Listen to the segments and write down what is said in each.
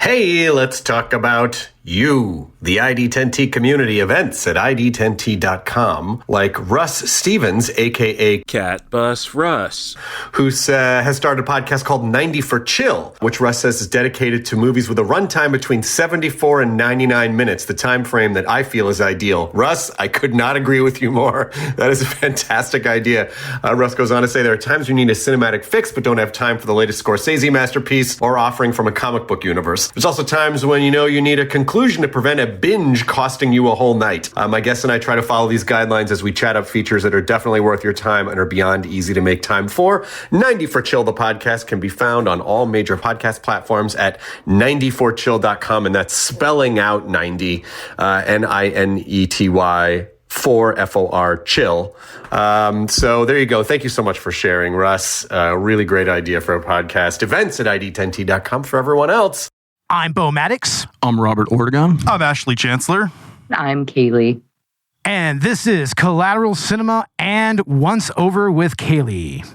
Hey, let's talk about you, the ID10T community events at ID10T.com, like Russ Stevens, a.k.a. Cat Bus Russ, who has started a podcast called 90 for Chill, which Russ says is dedicated to movies with a runtime between 74 and 99 minutes, the time frame that I feel is ideal. Russ, I could not agree with you more. That is a fantastic idea. Russ goes on to say there are times you need a cinematic fix but don't have time for the latest Scorsese masterpiece or offering from a comic book universe. There's also times when you need a conclusion to prevent a binge costing you a whole night. My guests and I try to follow these guidelines as we chat up features that are definitely worth your time and are beyond easy to make time for. 90 for Chill, the podcast, can be found on all major podcast platforms at 90forchill.com, and that's spelling out 90, Ninety for FOR chill. So there you go. Thank you so much for sharing, Russ. Really great idea for a podcast. Events at ID10T.com for everyone else. I'm Bo Maddox. I'm Robert Ortegon. I'm Ashley Chancellor. I'm Kaylee. And this is Collateral Cinema and Once Over with Kaylee.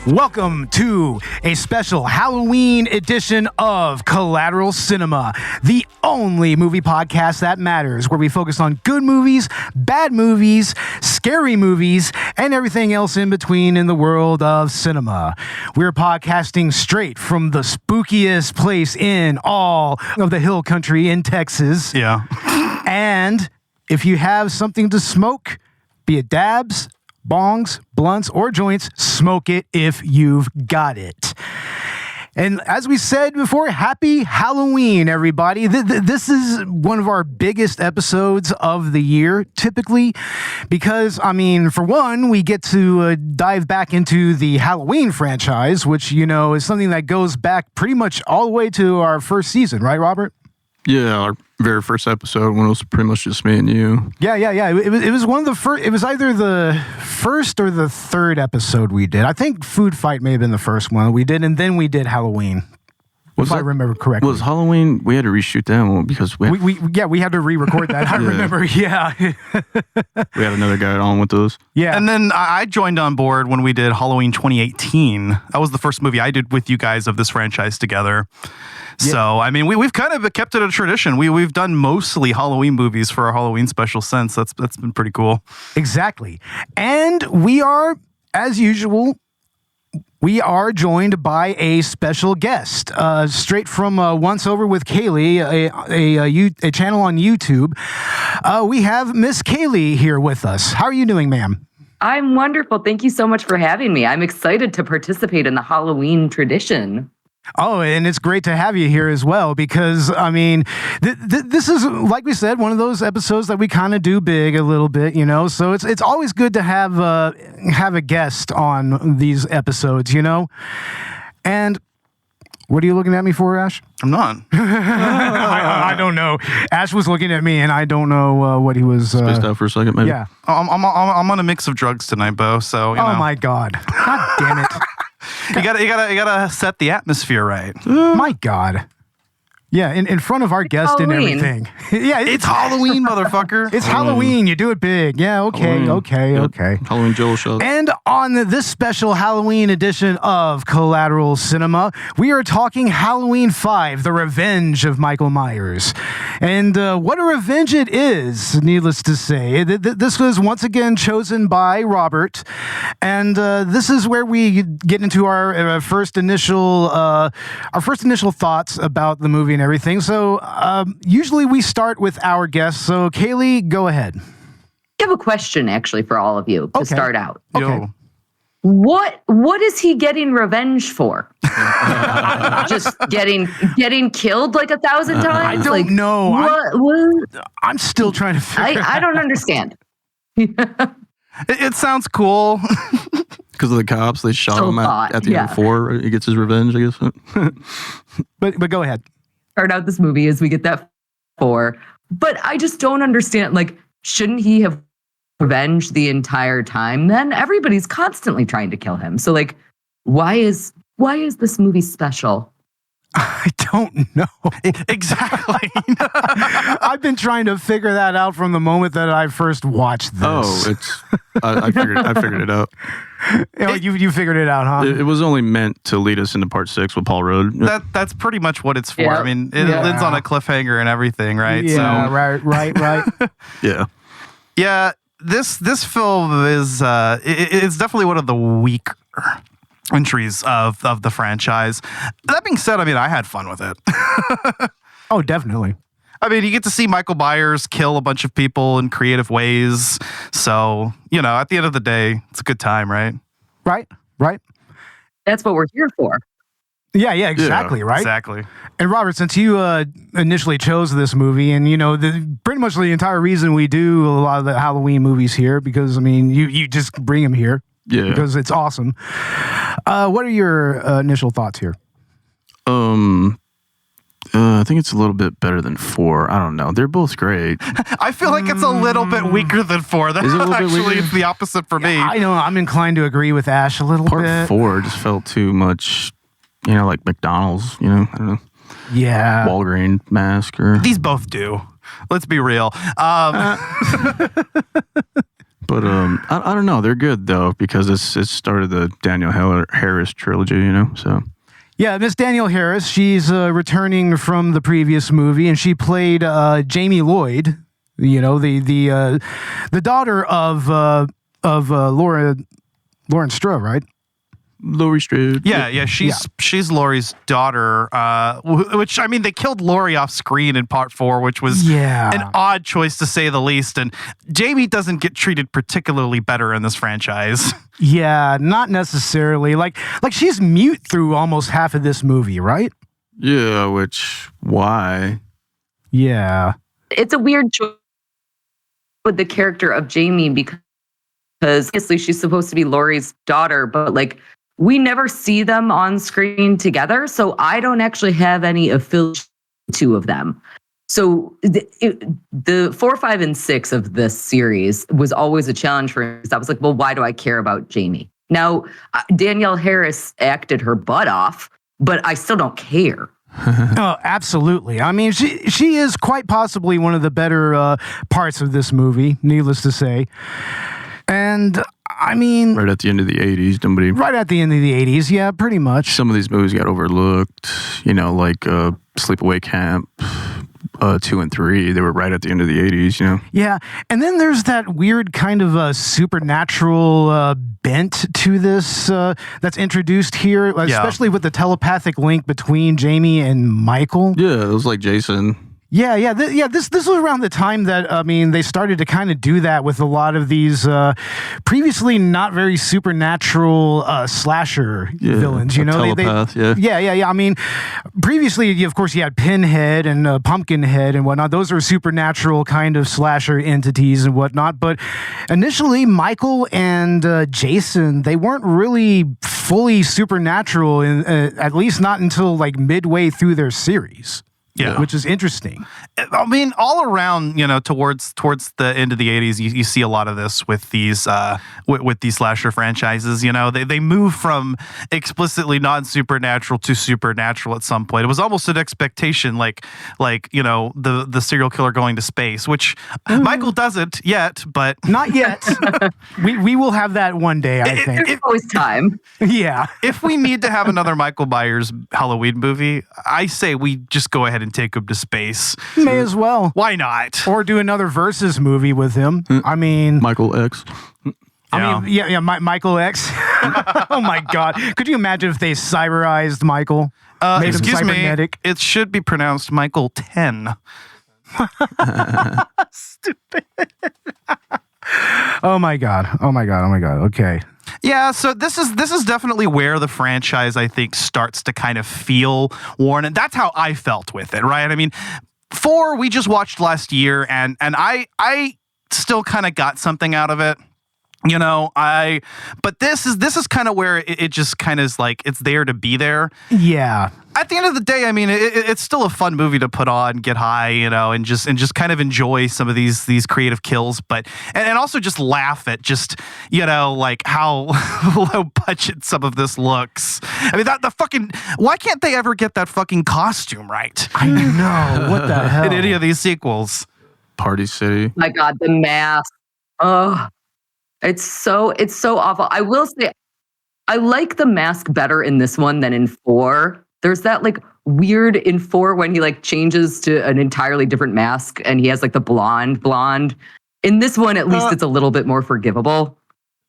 Welcome to a special Halloween edition of Collateral Cinema, the only movie podcast that matters, where we focus on good movies, bad movies, scary movies, and everything else in between in the world of cinema. We're podcasting straight from the spookiest place in all of the hill country in Texas. Yeah. And if you have something to smoke, be it dabs, bongs, blunts, or joints, smoke it if you've got it. And as we said before, happy Halloween, everybody. This is one of our biggest episodes of the year, typically, because, for one, we get to dive back into the Halloween franchise, which, is something that goes back pretty much all the way to our first season, right, Robert? Yeah, our very first episode when it was pretty much just me and you. Yeah. It was one of the first. It was either the first or the third episode we did. I think Food Fight may have been the first one we did, and then we did Halloween. If I remember correctly. Was Halloween? We had to reshoot that one because we had to re-record that. I remember. Yeah. We had another guy on with us. Yeah. And then I joined on board when we did Halloween 2018. That was the first movie I did with you guys of this franchise together. Yeah. So, we've kind of kept it a tradition. We've done mostly Halloween movies for our Halloween special since. That's been pretty cool. Exactly. And we are, as usual, joined by a special guest, straight from Once Over with Kaylee, a channel on YouTube. We have Miss Kaylee here with us. How are you doing, ma'am? I'm wonderful. Thank you so much for having me. I'm excited to participate in the Halloween tradition. Oh, and it's great to have you here as well because, this is, like we said, one of those episodes that we kind of do big a little bit, so it's always good to have a guest on these episodes, And what are you looking at me for, Ash? I'm not. I don't know. Ash was looking at me, and I don't know what he was... Spaced out for a second, maybe? Yeah. I'm on a mix of drugs tonight, Bo, so, Oh, my God. God damn it. You gotta set the atmosphere right. My God. Yeah, in front of our guest Halloween. And everything. Yeah, It's Halloween, motherfucker. It's Halloween. You do it big. Yeah, okay. Halloween Joel show. And on this special Halloween edition of Collateral Cinema, we are talking Halloween 5, The Revenge of Michael Myers. And what a revenge it is, needless to say. This was once again chosen by Robert. And this is where we get into our first initial thoughts about the movie and everything. So usually we start with our guests. So Kaylee, go ahead. I have a question actually for all of you to start out. Okay. What is he getting revenge for? Just getting killed like 1,000 times? I don't know. What? I'm still trying to figure I don't understand. It sounds cool. Because of the cops, they shot him at the end of 4. Right? He gets his revenge, I guess. But go ahead. Start out this movie as we get that 4. But I just don't understand. Like, shouldn't he have revenge the entire time? Then everybody's constantly trying to kill him. So, like, why is this movie special? I don't know. Exactly. I've been trying to figure that out from the moment that I first watched this. Oh, I figured it out. You figured it out, huh? It was only meant to lead us into part 6 with Paul Rudd. That's pretty much what it's for. Yeah. I mean, it ends on a cliffhanger and everything, right? Yeah, So, right. Yeah. yeah, this film is it's definitely one of the weaker entries of the franchise. That being said, I mean, I had fun with it. Oh, definitely. I mean, you get to see Michael Myers kill a bunch of people in creative ways. So, at the end of the day, it's a good time, right? Right. That's what we're here for. Yeah, exactly, right? Exactly. And Robert, since you initially chose this movie, and pretty much the entire reason we do a lot of the Halloween movies here, because I mean, you just bring them here, because it's awesome. What are your initial thoughts here? I think it's a little bit better than 4. I don't know. They're both great. I feel like it's a little bit weaker than 4. That's actually the opposite for me. I know. I'm inclined to agree with Ash a little bit. Part 4 just felt too much, like McDonald's, I don't know. Yeah. Walgreen mask or... These both do. Let's be real. But I don't know. They're good though because it started the Danielle Harris trilogy, So yeah, Miss Danielle Harris. She's returning from the previous movie, and she played Jamie Lloyd. The daughter of Lauren Strode, right? Laurie Strode. Yeah. She's Laurie's daughter, which, I mean, they killed Laurie off screen in part 4, which was an odd choice to say the least. And Jamie doesn't get treated particularly better in this franchise. Yeah, not necessarily. Like she's mute through almost half of this movie, right? Yeah, why? Yeah. It's a weird choice with the character of Jamie because obviously she's supposed to be Laurie's daughter, but like we never see them on screen together, so I don't actually have any affiliation with the two of them. So the 4, 5, and 6 of this series was always a challenge for me. I was like, well, why do I care about Jamie? Now, Danielle Harris acted her butt off, but I still don't care. Oh, absolutely. I mean, she is quite possibly one of the better parts of this movie, needless to say. And I mean, right at the end of the 80s, right at the end of the 80s, yeah, pretty much. Some of these movies got overlooked, like Sleepaway Camp 2 and 3. They were right at the end of the 80s, Yeah, and then there's that weird kind of supernatural bent to this that's introduced here, especially with the telepathic link between Jamie and Michael. Yeah, it was like Jason. Yeah. This was around the time that they started to kind of do that with a lot of these previously not very supernatural slasher villains. Telepath, Yeah. I mean, previously, of course, you had Pinhead and Pumpkinhead and whatnot. Those are supernatural kind of slasher entities and whatnot. But initially, Michael and Jason, they weren't really fully supernatural, at least not until like midway through their series. Yeah, which is interesting. I mean, all around, towards the end of the 80s, you see a lot of this with these with these slasher franchises. They move from explicitly non-supernatural to supernatural at some point. It was almost an expectation, like the serial killer going to space, which Michael doesn't yet, but not yet. we will have that one day, I think. It's always time. Yeah. If we need to have another Michael Myers Halloween movie, I say we just go ahead and take him to space. May as well. Why not? Or do another Versus movie with him. I mean, Michael X. Michael X. Oh my God. Could you imagine if they cyberized Michael? Excuse me. It should be pronounced Michael 10. Stupid. Oh my God. Okay. Yeah, so this is definitely where the franchise, I think, starts to kind of feel worn, and that's how I felt with it, right? I mean, 4 we just watched last year, and I still kind of got something out of it. You know, but this is kind of where it just kind of is like it's there to be there. Yeah. At the end of the day, I mean, it's still a fun movie to put on, get high, you know, and just kind of enjoy some of these creative kills, but and also just laugh at just, you know, like how low budget some of this looks. I mean, the fucking, why can't they ever get that fucking costume right? I know. What the hell? In any of these sequels. Party City. My God, the mask. Oh, it's so awful. I will say, I like the mask better in this one than in 4. There's that like weird in 4 when he like changes to an entirely different mask and he has like the blonde. In this one, at least it's a little bit more forgivable.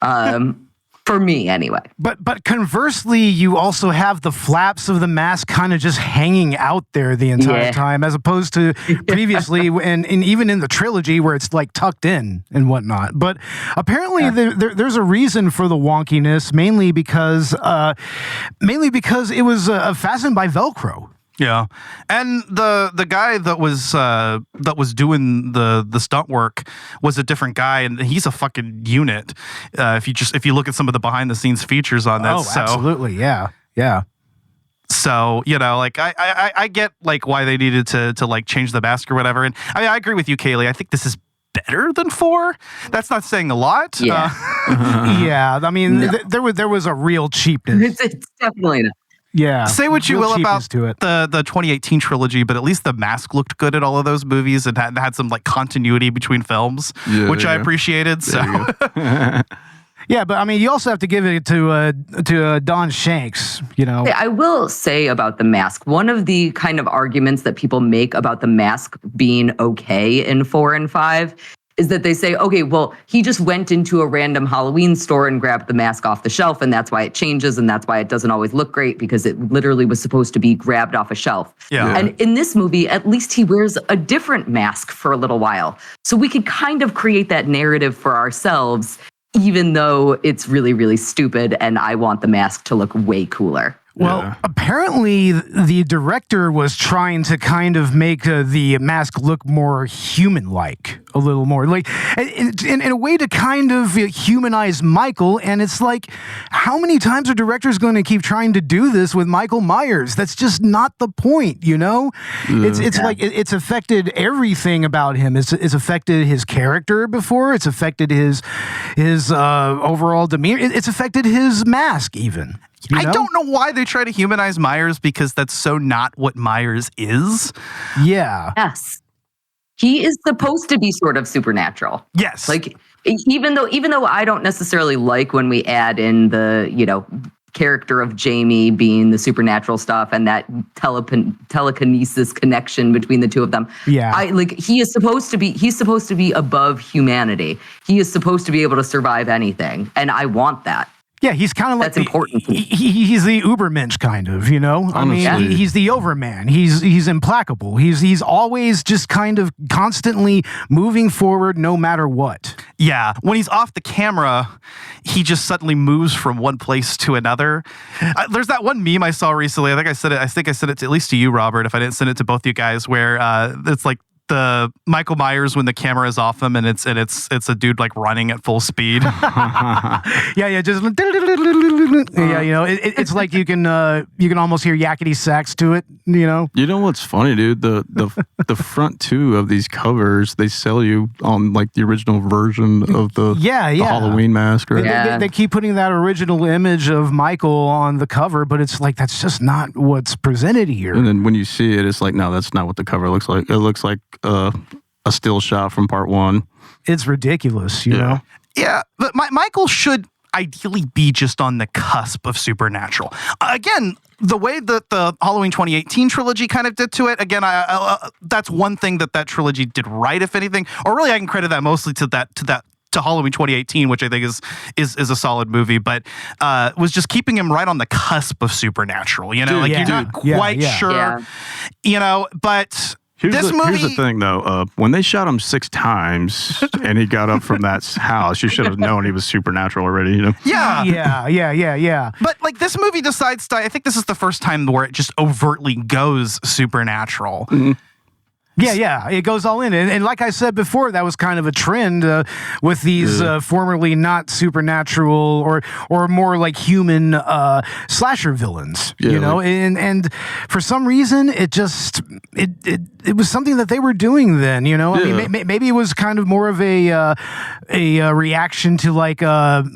For me, anyway. But conversely, you also have the flaps of the mask kind of just hanging out there the entire time, as opposed to previously, and even in the trilogy where it's like tucked in and whatnot. But apparently, there's a reason for the wonkiness, mainly because it was fastened by Velcro. Yeah, and the guy that was doing the stunt work was a different guy, and he's a fucking unit. If you look at some of the behind the scenes features on that, absolutely, yeah. So, you know, like I get like why they needed to like change the mask or whatever, and I mean, I agree with you, Kaylee. I think this is better than 4. That's not saying a lot. Yeah, yeah. I mean, there was a real cheapness. It's definitely not. Yeah. Say what you will about to it. the 2018 trilogy, but at least the mask looked good at all of those movies and had some like continuity between films, which I appreciated. So. Yeah, but I mean, you also have to give it to Don Shanks, you know. I will say about the mask, one of the kind of arguments that people make about the mask being okay in 4 and 5 is that they say, okay, well, he just went into a random Halloween store and grabbed the mask off the shelf, and that's why it changes, and that's why it doesn't always look great, because it literally was supposed to be grabbed off a shelf. Yeah. And in this movie, at least he wears a different mask for a little while. So we could kind of create that narrative for ourselves, even though it's really, really stupid, and I want the mask to look way cooler. Well, apparently the director was trying to kind of make the mask look more human-like, a little more, like in a way to kind of humanize Michael. And it's like, how many times are directors going to keep trying to do this with Michael Myers? That's just not the point, you know? It's like it's affected everything about him. It's affected his character before. It's affected his overall demeanor. It's affected his mask even. You know? I don't know why they try to humanize Myers, because that's so not what Myers is. Yeah. Yes. He is supposed to be sort of supernatural. Yes. Like, even though I don't necessarily like when we add in the, you know, character of Jamie being the supernatural stuff and that telekinesis connection between the two of them. Yeah. He's supposed to be above humanity. He is supposed to be able to survive anything. And I want that. Yeah, he's kind of like that's important to me. He's the Ubermensch kind of, you know. I mean, he's the Overman. He's implacable. He's always just kind of constantly moving forward, no matter what. Yeah, when he's off the camera, he just suddenly moves from one place to another. There's that one meme I saw recently. I think I sent it to, at least to you, Robert, if I didn't send it to both you guys, where it's like the Michael Myers when the camera is off him, and it's a dude like running at full speed. yeah, just yeah, you know, it's like you can almost hear yakety sax to it, you know. You know what's funny, dude? The front two of these covers, they sell you on like the original version of the Halloween mask, right? Yeah. They keep putting that original image of Michael on the cover, but it's like that's just not what's presented here. And then when you see it, it's like, no, that's not what the cover looks like. It looks like a still shot from part 1. It's ridiculous, you know? Yeah, but Michael should ideally be just on the cusp of supernatural. Again, the way that the Halloween 2018 trilogy kind of did to it, again, that's one thing that trilogy did right, if anything. Or really, I can credit that mostly to Halloween 2018, which I think is a solid movie, but was just keeping him right on the cusp of supernatural. You know, you're not quite sure. Yeah. You know, but Here's the thing, though. When they shot him 6 times and he got up from that house, you should have known he was supernatural already, you know? Yeah. But like this movie decides to, I think this is the first time where it just overtly goes supernatural. Mm-hmm. Yeah, it goes all in. And like I said before, that was kind of a trend with these formerly not supernatural or more like human slasher villains, you know? And for some reason, it was something that they were doing then, you know? Yeah. I mean, maybe it was kind of more of a reaction to like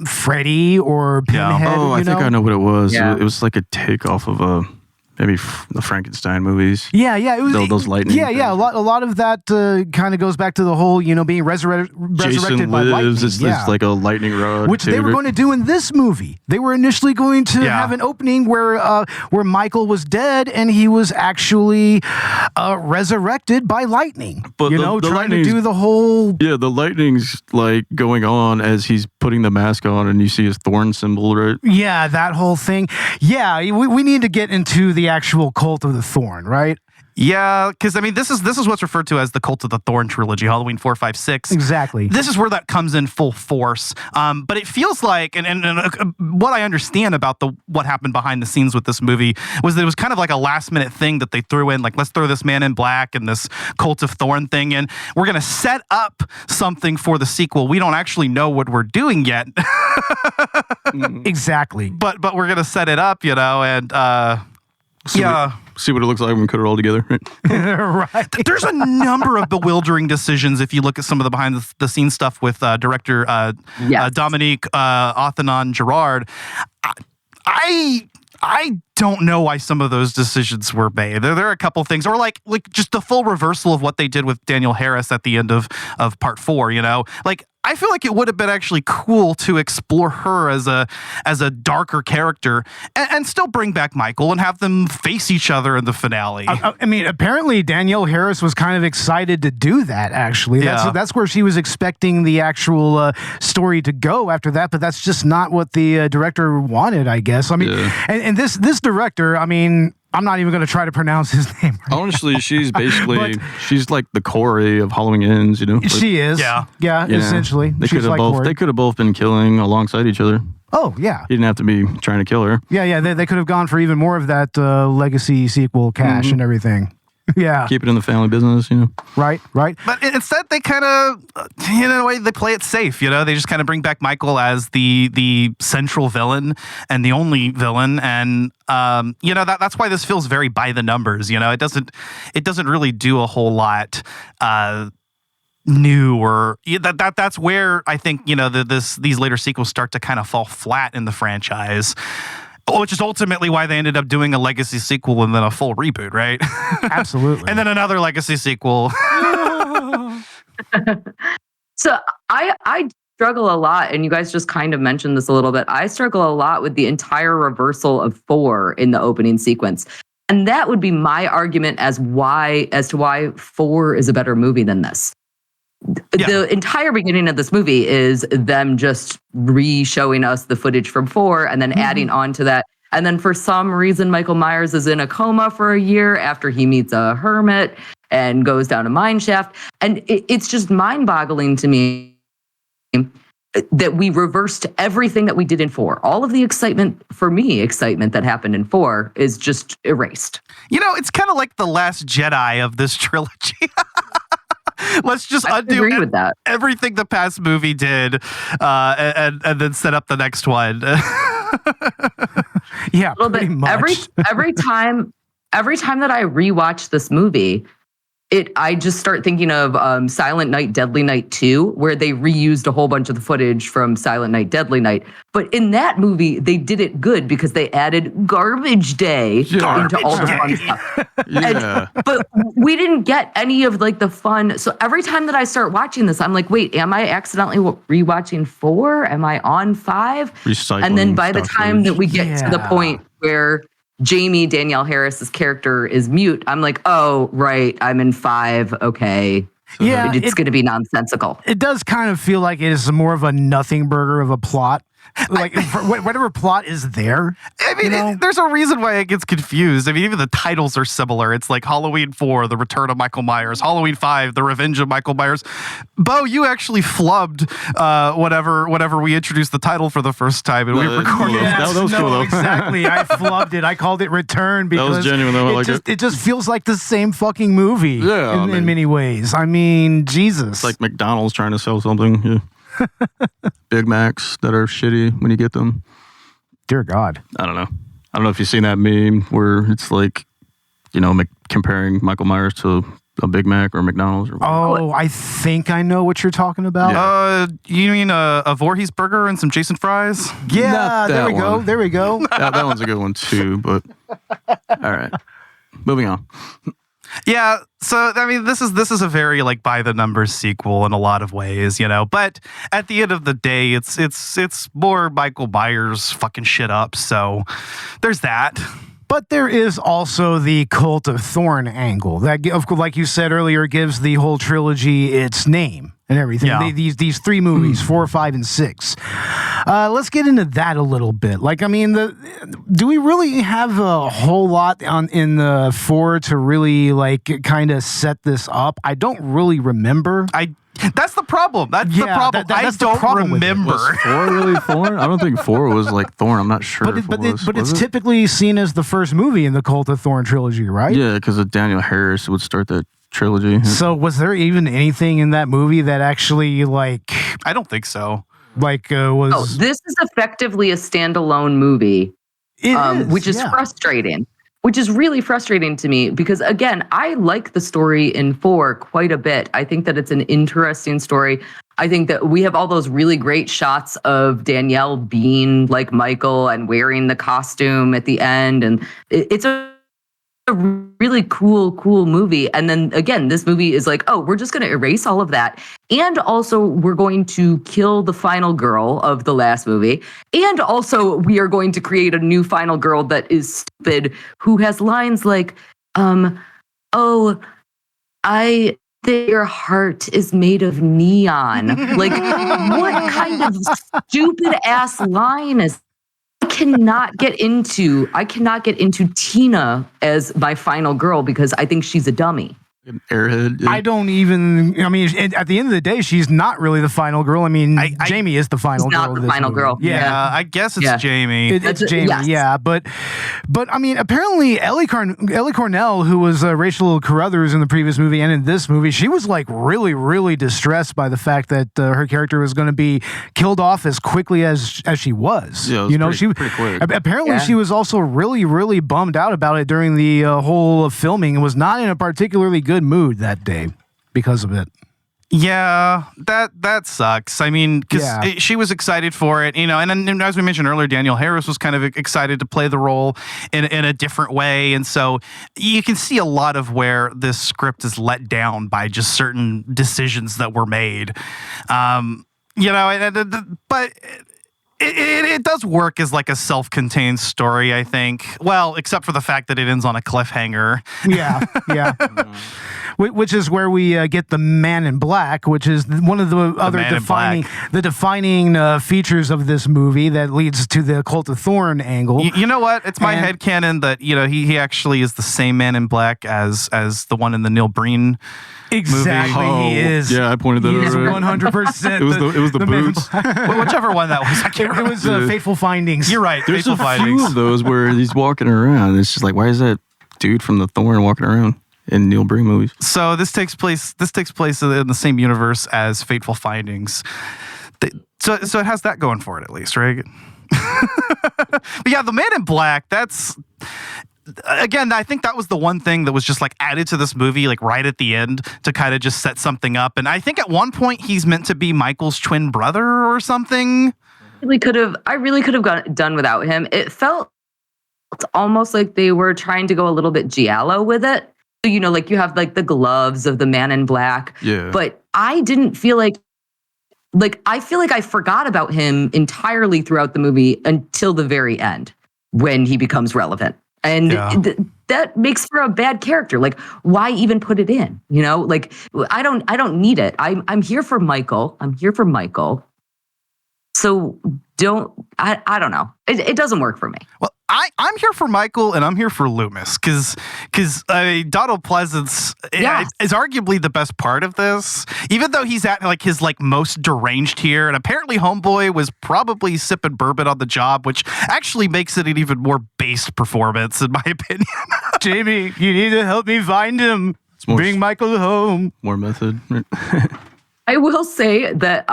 Freddy or Pinhead. Oh, I think I know what it was. Yeah. It was like a takeoff of maybe the Frankenstein movies. Yeah, it was those lightning. Yeah. A lot of that kind of goes back to the whole, you know, being resurrected Jason by lightning. It's like a lightning rod, which they were going to do in this movie. They were initially going to have an opening where Michael was dead and he was actually resurrected by lightning. But trying to do the whole. Yeah, the lightning's like going on as he's putting the mask on, and you see his thorn symbol, right? Yeah, that whole thing. Yeah, we need to get into the actual Cult of the Thorn, right? Yeah, because I mean, this is what's referred to as the Cult of the Thorn trilogy, Halloween 4, 5, 6. Exactly. This is where that comes in full force. But it feels like, and what I understand about what happened behind the scenes with this movie was that it was kind of like a last minute thing that they threw in, like, let's throw this Man in Black and this Cult of Thorn thing in. We're going to set up something for the sequel. We don't actually know what we're doing yet. Exactly. But we're going to set it up, you know, and See what it looks like when we put it all together. Right. There's a number of bewildering decisions if you look at some of the behind the scenes stuff with director Dominique Othenin-Girard. I don't know why some of those decisions were made. There are a couple things, or like just the full reversal of what they did with Danielle Harris at the end of part 4, you know? Like, I feel like it would have been actually cool to explore her as a darker character and still bring back Michael and have them face each other in the finale. I mean, apparently Danielle Harris was kind of excited to do that, actually. That's where she was expecting the actual story to go after that, but that's just not what the director wanted, I guess. I mean, and this director, I mean, I'm not even going to try to pronounce his name. Right Honestly, she's basically she's like the Corey of Halloween Ends, you know. She is. Yeah, essentially. They could have both been killing alongside each other. Oh, yeah. He didn't have to be trying to kill her. Yeah. They could have gone for even more of that legacy sequel cash and everything. Yeah. Keep it in the family business, you know. Right. But instead, they kind of, in a way, they play it safe, you know. They just kind of bring back Michael as the central villain and the only villain, and you know, that's why this feels very by the numbers. You know, it doesn't really do a whole lot new, or that's where I think, you know, these later sequels start to kind of fall flat in the franchise. Which is ultimately why they ended up doing a legacy sequel and then a full reboot, right? Absolutely. And then another legacy sequel. So I struggle a lot, and you guys just kind of mentioned this a little bit. I struggle a lot with the entire reversal of 4 in the opening sequence. And that would be my argument as to why 4 is a better movie than this. Yeah. The entire beginning of this movie is them just re-showing us the footage from 4 and then adding on to that. And then for some reason, Michael Myers is in a coma for a year after he meets a hermit and goes down a mine shaft. And it's just mind-boggling to me that we reversed everything that we did in 4. All of the excitement that happened in 4 is just erased. You know, it's kind of like the Last Jedi of this trilogy. Let's just undo everything the past movie did and then set up the next one. Yeah, pretty much. Every time that I rewatch this movie, I just start thinking of Silent Night, Deadly Night 2, where they reused a whole bunch of the footage from Silent Night, Deadly Night. But in that movie, they did it good because they added Garbage Day into all the fun stuff. Yeah. But we didn't get any of like the fun. So every time that I start watching this, I'm like, wait, am I accidentally rewatching 4? Am I on 5? Recycling. And then by the time that we get to the point where Jamie, Danielle Harris's character, is mute, I'm like, oh, right, I'm in 5. Okay. Yeah. It's going to be nonsensical. It does kind of feel like it is more of a nothing burger of a plot. Like whatever plot is there. I mean, there's a reason why it gets confused. I mean, even the titles are similar. It's like Halloween 4, The Return of Michael Myers, Halloween 5, The Revenge of Michael Myers. Bo, you actually flubbed whatever we introduced the title for the first time, and we recorded. Yes, that was cool, though. Exactly. I flubbed it. I called it Return because was genuine, though. It just feels like the same fucking movie. Yeah, in many ways. I mean, Jesus. It's like McDonald's trying to sell something. Yeah. Big Macs that are shitty when you get them. Dear God. I don't know if you've seen that meme where it's like, comparing Michael Myers to a Big Mac or McDonald's. Oh, I think I know what you're talking about. Yeah. You mean a Voorhees burger and some Jason fries? Yeah, there we go. There we go. That one's a good one too, but all right. Moving on. Yeah, so I mean, this is a very like by the numbers sequel in a lot of ways, But at the end of the day, it's more Michael Myers fucking shit up. So there's that. But there is also the Cult of Thorn angle that, like you said earlier, gives the whole trilogy its name and everything. Yeah. These three movies, 4, 5, and 6. Let's get into that a little bit. Like, I mean, do we really have a whole lot in the 4 to really like kind of set this up? I don't really remember. That's the problem. That's the problem. I don't remember. Was 4 really Thorn? I don't think 4 was like Thorn. I'm not sure. But it's typically seen as the first movie in the Cult of Thorn trilogy, right? Yeah, because Daniel Harris would start that trilogy. So was there even anything in that movie that actually like? I don't think so. Like was. Oh, this is effectively a standalone movie, which is frustrating. Which is really frustrating to me because, again, I like the story in 4 quite a bit. I think that it's an interesting story. I think that we have all those really great shots of Danielle being like Michael and wearing the costume at the end. And it's a really cool movie. And then, again, this movie is like, oh, we're just going to erase all of that. And also, we're going to kill the final girl of the last movie. And also, we are going to create a new final girl that is stupid, who has lines like, oh, I think your heart is made of neon. Like, what kind of stupid ass line is I cannot get into Tina as my final girl because I think she's a dummy. An airhead. Yeah. I don't even. I mean, at the end of the day, she's not really the final girl. I mean, Jamie is the final girl. Not the final girl. Yeah, I guess it's Jamie. It's Jamie. Yes. Yeah, but I mean, apparently Ellie Cornell, who was Rachel Carruthers in the previous movie and in this movie, she was like really, really distressed by the fact that her character was going to be killed off as quickly as she was. Yeah, it was pretty quick. Apparently, she was also really, really bummed out about it during the whole filming and was not in a particularly good mood that day because of it. Yeah, that sucks. I mean, because she was excited for it, and then as we mentioned earlier, Daniel Harris was kind of excited to play the role in a different way, and so you can see a lot of where this script is let down by just certain decisions that were made. But it does work as like a self-contained story, I think. Well, except for the fact that it ends on a cliffhanger. Yeah. Which is where we get the Man in Black, which is one of the other defining features of this movie that leads to the Cult of Thorn angle. You know what? It's my headcanon that he actually is the same Man in Black as the one in the Neil Breen. Exactly, movie. He is. Yeah, I pointed that out. 100%. It was the boots. Whichever one that was. I can't remember. It was Fateful Findings. You're right. There's Fateful Findings. Few of those where he's walking around. It's just like, why is that dude from the Thorn walking around in Neil Breen movies? So this takes place in the same universe as Fateful Findings. So it has that going for it at least, right? But yeah, the Man in Black. That's. Again, I think that was the one thing that was just like added to this movie, like right at the end to kind of just set something up. And I think at one point he's meant to be Michael's twin brother or something. I really could have done without him. It felt almost like they were trying to go a little bit giallo with it. So, like you have like the gloves of the Man in Black. Yeah. But I didn't feel like I feel like I forgot about him entirely throughout the movie until the very end when he becomes relevant. And that makes for a bad character. Like, why even put it in? Like I don't need it. I'm here for Michael. So I don't know. It doesn't work for me. Well, I'm here for Michael and I'm here for Loomis because Donald Pleasance is arguably the best part of this, even though he's at like his like most deranged here. And apparently Homeboy was probably sipping bourbon on the job, which actually makes it an even more based performance, in my opinion. Jamie, you need to help me find him. Bring Michael home. More method. I will say that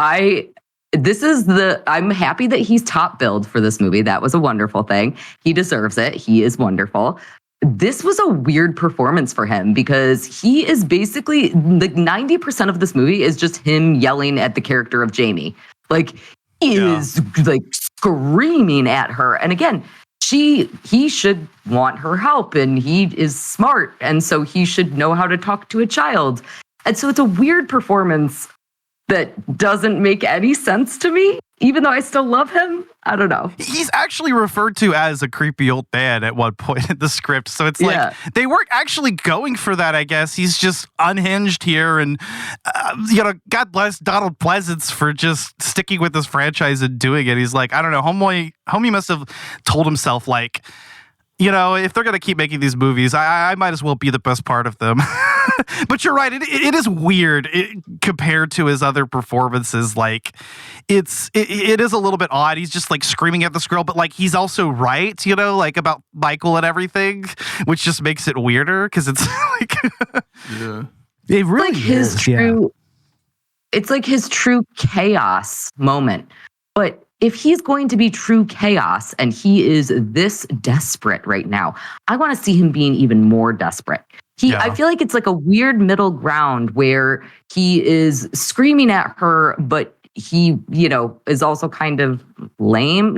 I'm happy that he's top billed for this movie. That was a wonderful thing. He deserves it. He is wonderful. This was a weird performance for him because he is basically like 90% of this movie is just him yelling at the character of Jamie. Like is like screaming at her. And again, he should want her help and he is smart. And so he should know how to talk to a child. And so it's a weird performance that doesn't make any sense to me, even though I still love him. I don't know. He's actually referred to as a creepy old man at one point in the script. So it's like they weren't actually going for that, I guess. He's just unhinged here. And, God bless Donald Pleasance for just sticking with this franchise and doing it. He's like, I don't know, homie must have told himself, like, if they're going to keep making these movies, I might as well be the best part of them. But you're right. It is weird compared to his other performances. Like, it is a little bit odd. He's just like screaming at this girl, but like he's also right, like about Michael and everything, which just makes it weirder because it's like, it really like his is. True. It's like his true chaos moment, but. If he's going to be true chaos and he is this desperate right now, I want to see him being even more desperate. I feel like it's like a weird middle ground where he is screaming at her, but he, is also kind of lame,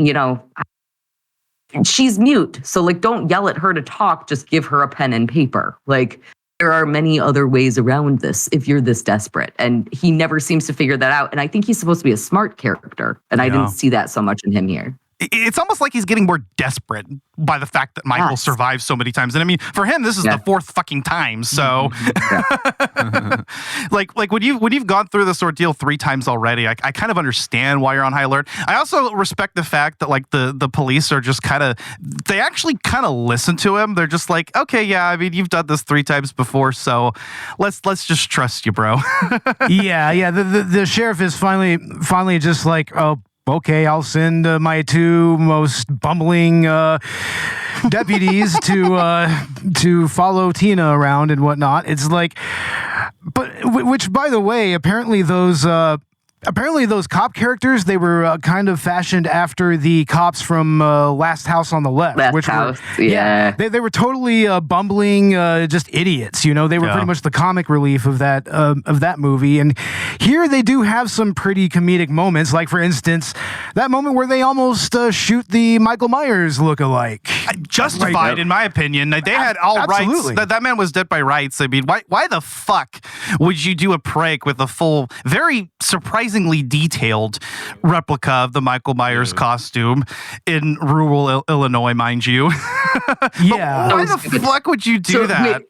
She's mute. So like, don't yell at her to talk. Just give her a pen and paper. Like, there are many other ways around this if you're this desperate. And he never seems to figure that out. And I think he's supposed to be a smart character. And I didn't see that so much in him here. It's almost like he's getting more desperate by the fact that Michael survives so many times. And I mean, for him, this is the fourth fucking time. So like when you've gone through this ordeal 3 times already, I kind of understand why you're on high alert. I also respect the fact that like the police are just they actually kind of listen to him. They're just like, okay, yeah, I mean, you've done this 3 times before, so let's just trust you, bro. Yeah. The sheriff is finally just like, oh, okay, I'll send my 2 most bumbling deputies to follow Tina around and whatnot. It's like, but which, by the way, apparently those cop characters, they were kind of fashioned after the cops from Last House on the Left. They were totally bumbling, just idiots. They were pretty much the comic relief of that movie. And here they do have some pretty comedic moments, like for instance, that moment where they almost shoot the Michael Myers lookalike. Justified, in my opinion. They had all rights. That man was dead by rights. I mean, why the fuck would you do a prank with a full, very surprisingly detailed replica of the Michael Myers costume in rural Illinois, mind you? Why the fuck would you do that?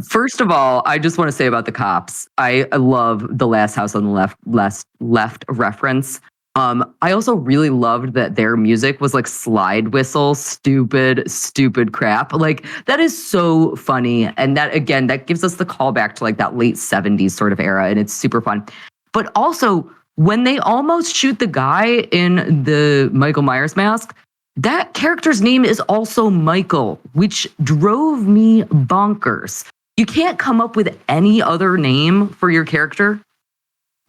First of all, I just want to say about the cops, I love the Last House on the left reference. I also really loved that their music was like slide whistle, stupid crap. Like, that is so funny. And that, again, that gives us the callback to like that late 70s sort of era. And it's super fun. But also, when they almost shoot the guy in the Michael Myers mask, that character's name is also Michael, which drove me bonkers. You can't come up with any other name for your character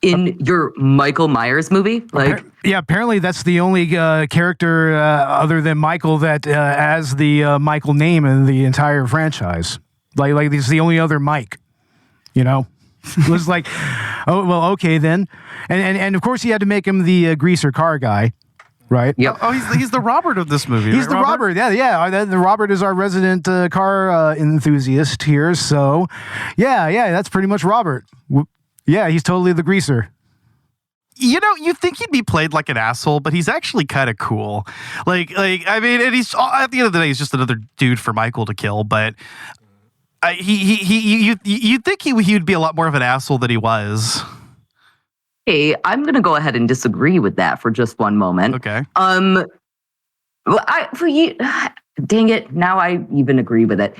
in your Michael Myers movie. Like, apparently that's the only character other than Michael that has the Michael name in the entire franchise. Like this is the only other Mike, It was like, oh, well, okay then. And of course he had to make him the greaser car guy, right? Yep. Oh, he's the Robert of this movie. He's the Robert. Yeah. The Robert is our resident car enthusiast here. So, yeah, that's pretty much Robert. Yeah, he's totally the greaser. You think he'd be played like an asshole, but he's actually kind of cool. Like, I mean, and he's, at the end of the day, he's just another dude for Michael to kill, but you'd think he would be a lot more of an asshole than he was. I'm going to go ahead and disagree with that for just one moment. Okay. Dang it. Now I even agree with it.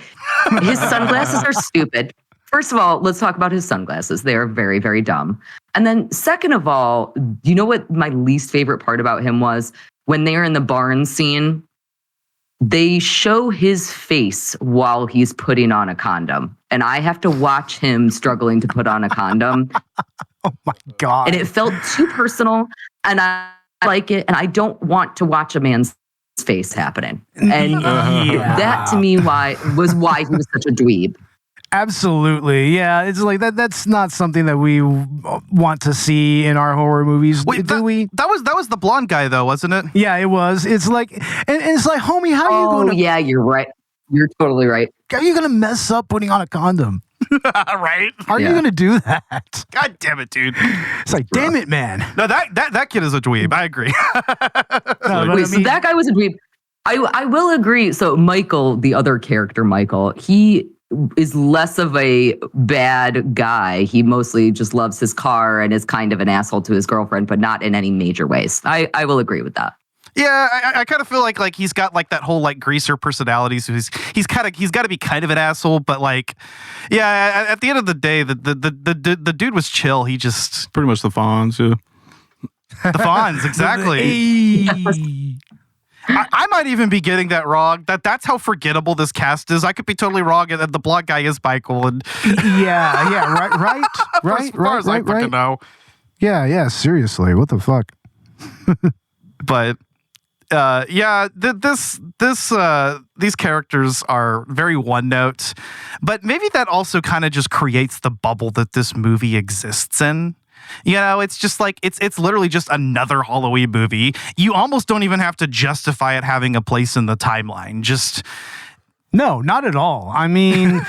His sunglasses are stupid. First of all, let's talk about his sunglasses. They are very, very dumb. And then second of all, you know what my least favorite part about him was? When they're in the barn scene, they show his face while he's putting on a condom. And I have to watch him struggling to put on a condom. Oh my God. And it felt too personal. And I like it. And I don't want to watch a man's face happening. And that to me was why he was such a dweeb. Absolutely. Yeah. It's like that's not something that we want to see in our horror movies. Wait, do we? That was the blonde guy though, wasn't it? Yeah, it was. It's like, and it's like, homie, how are you going to? Yeah, you're right. You're totally right. How are you going to mess up putting on a condom? Right? How are you going to do that? God damn it, dude. It's like, damn it, man. No, that kid is a dweeb. I agree. So that guy was a dweeb. I will agree. So Michael, the other character, Michael, he is less of a bad guy. He mostly just loves his car and is kind of an asshole to his girlfriend, but not in any major ways. I will agree with that. Yeah, I kind of feel like he's got like that whole like greaser personality. So he's got to be kind of an asshole, but like, yeah, at the end of the day, the dude was chill. He just Pretty much the Fonz, yeah. the Fonz, exactly. I might even be getting that wrong. That's how forgettable this cast is. I could be totally wrong, and the blonde guy is Michael. And right. as far as I fucking know. Yeah. Seriously, what the fuck? But these characters are very one note. But maybe that also kind of just creates the bubble that this movie exists in. You know, it's just like it's literally just another Halloween movie. You almost don't even have to justify it having a place in the timeline. Just no, not at all. I mean,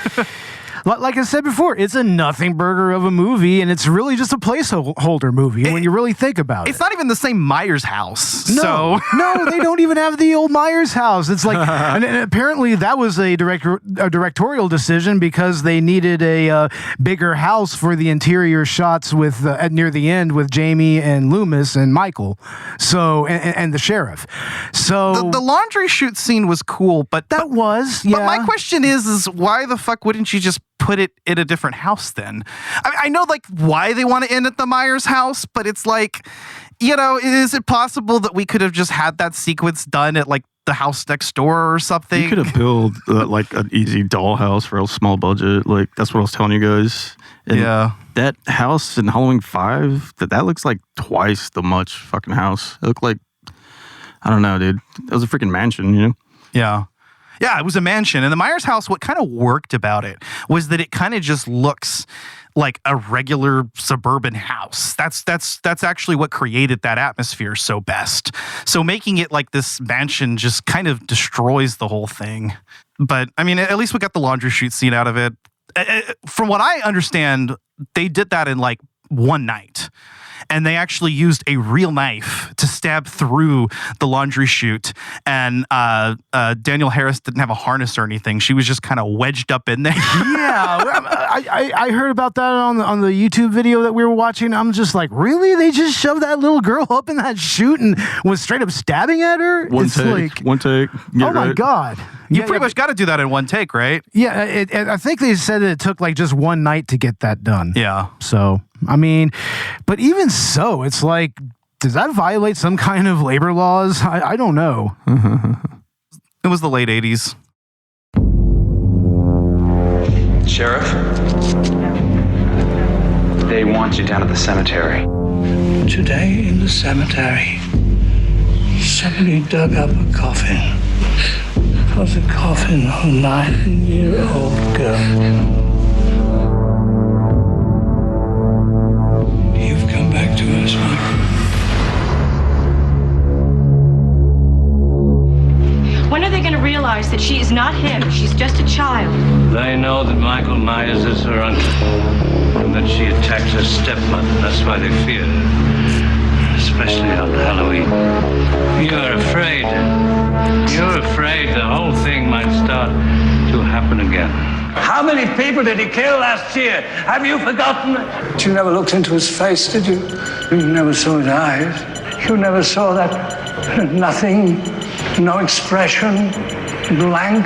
like I said before, it's a nothing burger of a movie, and it's really just a placeholder movie when you really think about it. It's not even the same Myers house. No, they don't even have the old Myers house. It's like, and apparently that was a directorial decision because they needed a bigger house for the interior shots with near the end with Jamie and Loomis and Michael. So and the sheriff. So the laundry chute scene was cool, but that was. Yeah. But my question is why the fuck wouldn't you just put it in a different house then? I know like why they want to end at the Myers house, but it's like, you know, is it possible that we could have just had that sequence done at like the house next door or something? You could have built like an easy dollhouse for a small budget. Like that's what I was telling you guys. And yeah. That house in Halloween 5, that looks like twice the much fucking house. It looked like, I don't know, dude. It was a freaking mansion, you know? Yeah. Yeah, it was a mansion. And the Myers house, what kind of worked about it was that it kind of just looks like a regular suburban house. That's actually what created that atmosphere so best. So making it like this mansion just kind of destroys the whole thing. But I mean, at least we got the laundry chute scene out of it. From what I understand, they did that in like one night. And they actually used a real knife to stab through the laundry chute. And Danielle Harris didn't have a harness or anything. She was just kind of wedged up in there. Yeah, I heard about that on the YouTube video that we were watching. I'm just like, really? They just shoved that little girl up in that chute and was straight up stabbing at her? One take. Oh my God. You pretty much got to do that in one take, right? Yeah, I think they said that it took like just one night to get that done. Yeah. So, I mean, but even so, it's like, does that violate some kind of labor laws? I don't know. It was the late 80s. Sheriff, they want you down at the cemetery. Today in the cemetery, somebody dug up a coffin. It was a coffin of a 9-year-old girl. You've come back to us, Michael. When are they going to realize that she is not him? She's just a child. They know that Michael Myers is her uncle, and that she attacked her stepmother. That's why they fear her, especially on Halloween. You're afraid. You're afraid the whole thing might start to happen again. How many people did he kill last year? Have you forgotten? But you never looked into his face, did you? You never saw his eyes. You never saw that nothing, no expression, blank.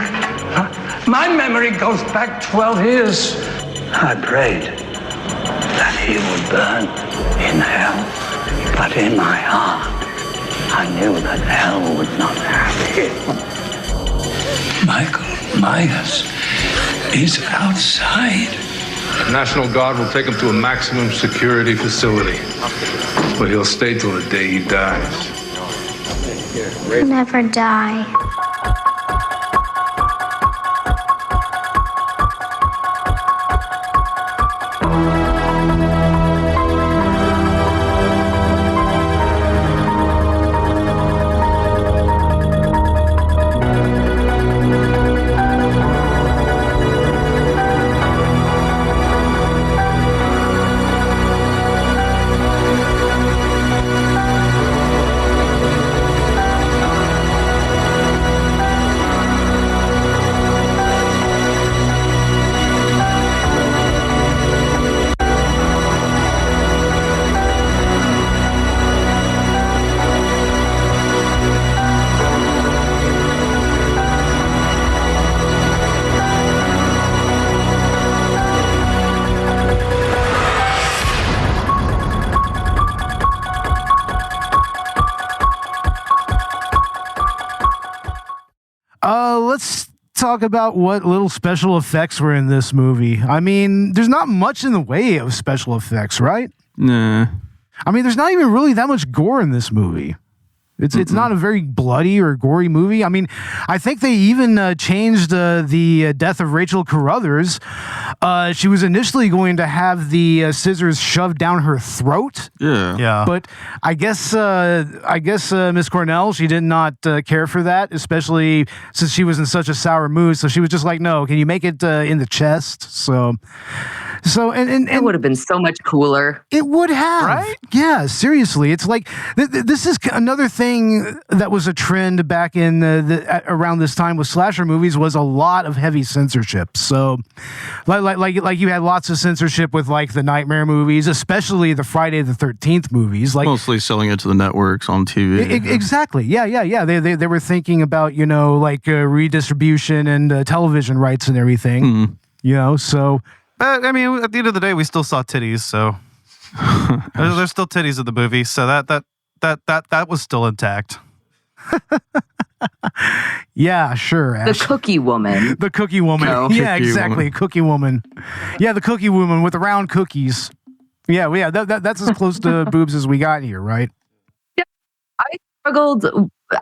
My memory goes back 12 years. I prayed that he would burn in hell, but in my heart, I knew that hell would not have him. Michael Myers is outside. The National Guard will take him to a maximum security facility, where he'll stay till the day he dies. He'll never die. Let's talk about what little special effects were in this movie. I mean, there's not much in the way of special effects, right? Nah. I mean, there's not even really that much gore in this movie. It's not a very bloody or gory movie. I mean, I think they even changed the death of Rachel Carruthers. She was initially going to have the scissors shoved down her throat. Yeah. But I guess Miss Cornell, she did not care for that, especially since she was in such a sour mood. So she was just like, "No, can you make it in the chest?" So it would have been so much cooler. It would have, right? Yeah, seriously. It's like this is another thing that was a trend back in around this time with slasher movies was a lot of heavy censorship. So, like you had lots of censorship with like the Nightmare movies, especially the Friday the 13th movies. Like mostly selling it to the networks on TV. Exactly. Yeah. They were thinking about like redistribution and television rights and everything. Mm-hmm. You know, so. I mean, at the end of the day, we still saw titties, so there's still titties in the movie, so that was still intact. Yeah, sure. Ash. The cookie woman. The cookie woman. No. Yeah, Cookie exactly. woman. Cookie woman. Yeah, the cookie woman with the round cookies. Yeah. That's as close to boobs as we got here, right? Yeah, I struggled.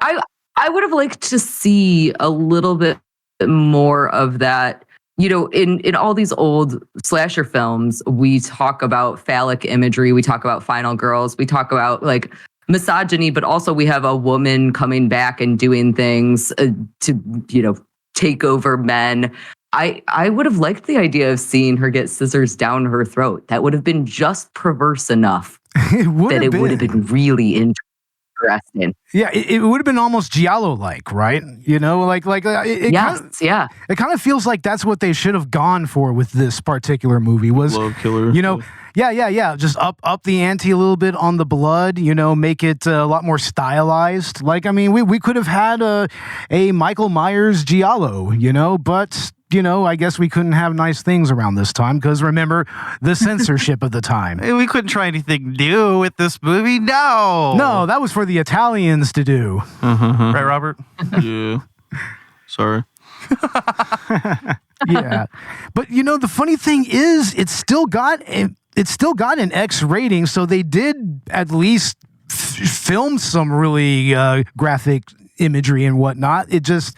I would have liked to see a little bit more of that. You know, in all these old slasher films, we talk about phallic imagery, we talk about final girls, we talk about like misogyny, but also we have a woman coming back and doing things to take over men. I would have liked the idea of seeing her get scissors down her throat. That would have been just perverse enough it would that have it would have been really interesting. Yeah, it would have been almost Giallo-like, right? You know, like yeah. It kind of feels like that's what they should have gone for with this particular movie. Was Love killer. You know, yeah. Just up the ante a little bit on the blood. You know, make it a lot more stylized. Like, I mean, we could have had a Michael Myers Giallo. You know, but. You know, I guess we couldn't have nice things around this time because remember the censorship of the time. We couldn't try anything new with this movie. No, that was for the Italians to do. Right, Robert? Yeah. Sorry. Yeah, but you know the funny thing is, it still got an X rating, so they did at least film some really graphic imagery and whatnot. It just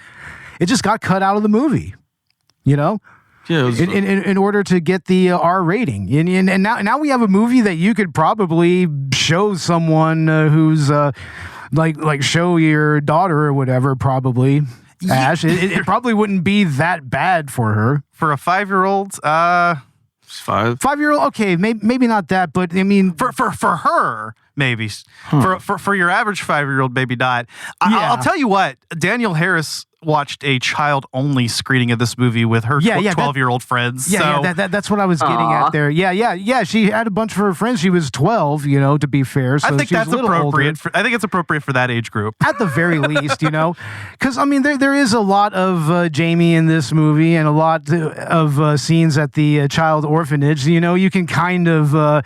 got cut out of the movie. You know, yeah, in order to get the R rating, and now we have a movie that you could probably show someone who's like show your daughter or whatever. Probably, Ash. It probably wouldn't be that bad for her. For a 5-year-old, 5-year-old, okay, maybe not that, but I mean, for her, maybe. For your average 5-year-old, maybe not. I'll tell you what, Danielle Harris watched a child-only screening of this movie with her 12-year-old friends. That's what I was getting at there. Yeah. She had a bunch of her friends. She was 12, to be fair. So I think that's appropriate. I think it's appropriate for that age group. At the very least, Because, there is a lot of Jamie in this movie and a lot of scenes at the child orphanage. You can kind of,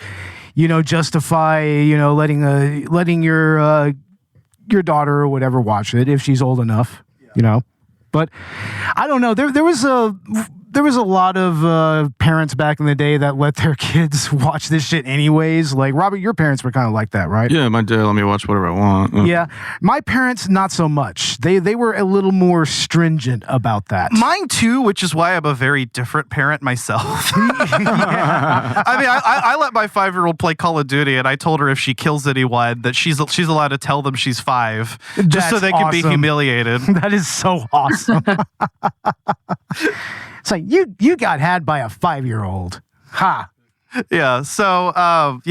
justify, letting your daughter or whatever watch it if she's old enough. But I don't know. There was a lot of parents back in the day that let their kids watch this shit anyways. Like, Robert, your parents were kind of like that, right? Yeah, my dad let me watch whatever I want. Yeah. My parents, not so much. They were a little more stringent about that. Mine too, which is why I'm a very different parent myself. I let my 5-year-old play Call of Duty, and I told her if she kills anyone that she's allowed to tell them she's 5, just so they can be humiliated. That is so awesome. It's like, you got had by a 5-year-old. Ha. Yeah. So, but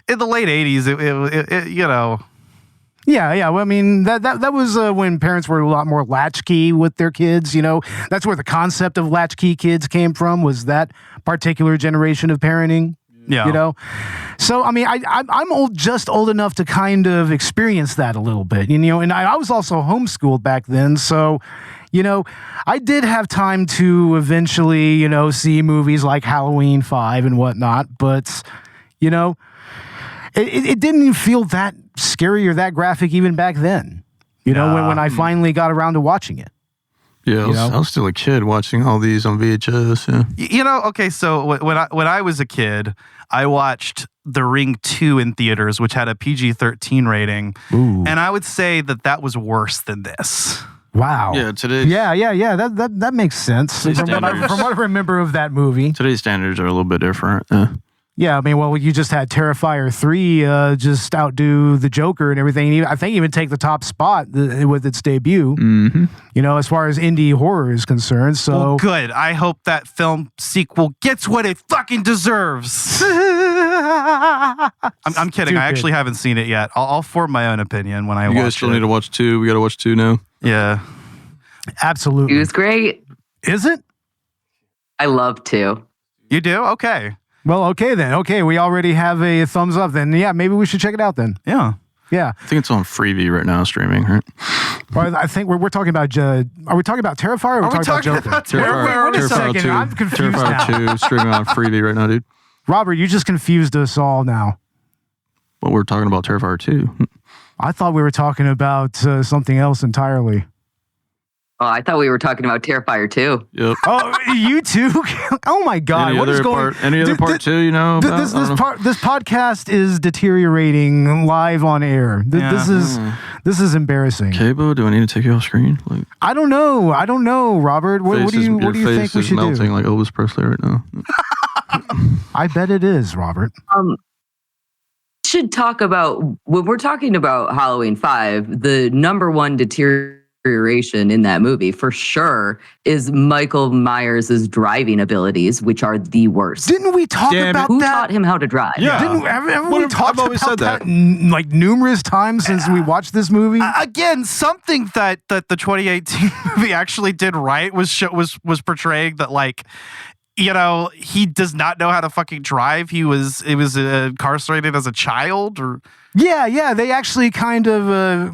in the late 80s, it Yeah. Well, that was when parents were a lot more latchkey with their kids. That's where the concept of latchkey kids came from. Was that particular generation of parenting? Yeah. So I'm just old enough to kind of experience that a little bit. And I was also homeschooled back then, so. I did have time to eventually, see movies like Halloween 5 and whatnot, but, it didn't even feel that scary or that graphic even back then, when I finally got around to watching it. Yeah, I was still a kid watching all these on VHS. Yeah. Okay, so when I was a kid, I watched The Ring 2 in theaters, which had a PG-13 rating, and I would say that was worse than this. Wow. Yeah, today. Yeah. That makes sense. From what I remember of that movie. Today's standards are a little bit different. Yeah, you just had Terrifier 3 just outdo the Joker and everything. I think even take the top spot with its debut. Mm-hmm. As far as indie horror is concerned. So well, good. I hope that film sequel gets what it fucking deserves. I'm kidding. I actually haven't seen it yet. I'll form my own opinion when I watch it. You guys still need to watch 2. We got to watch 2 now. Yeah. Absolutely. It was great. Is it? I love 2. You do? Okay. Well, okay then. Okay, we already have a thumbs up then. Yeah, maybe we should check it out then. Yeah. Yeah. I think it's on Freevee right now streaming, right? Well, I think we're talking about... are we talking about Terrifier or are we talking about Joker? Terrifier, Wait a second. 2. I'm confused Terrifier now. 2 streaming on Freevee right now, dude. Robert, you just confused us all now. Well, we're talking about Terrifier 2. I thought we were talking about something else entirely. Oh, I thought we were talking about Terrifier 2. Yep. Oh, you too? Oh my God! Any other part 2? This podcast is deteriorating live on air. This is embarrassing. Cabo, do I need to take you off screen? I don't know, Robert. What do you think we should do? Your face is melting like Elvis Presley right now. I bet it is, Robert. Should talk about when we're talking about Halloween 5. The number one deterioration in that movie for sure is Michael Myers' driving abilities, which are the worst. Didn't we talk about that? Who taught him how to drive? Yeah. Haven't we talked about that like numerous times since we watched this movie? Again, something that the 2018 movie actually did right was portraying that, like, he does not know how to fucking drive. He was incarcerated as a child, or yeah. They actually kind of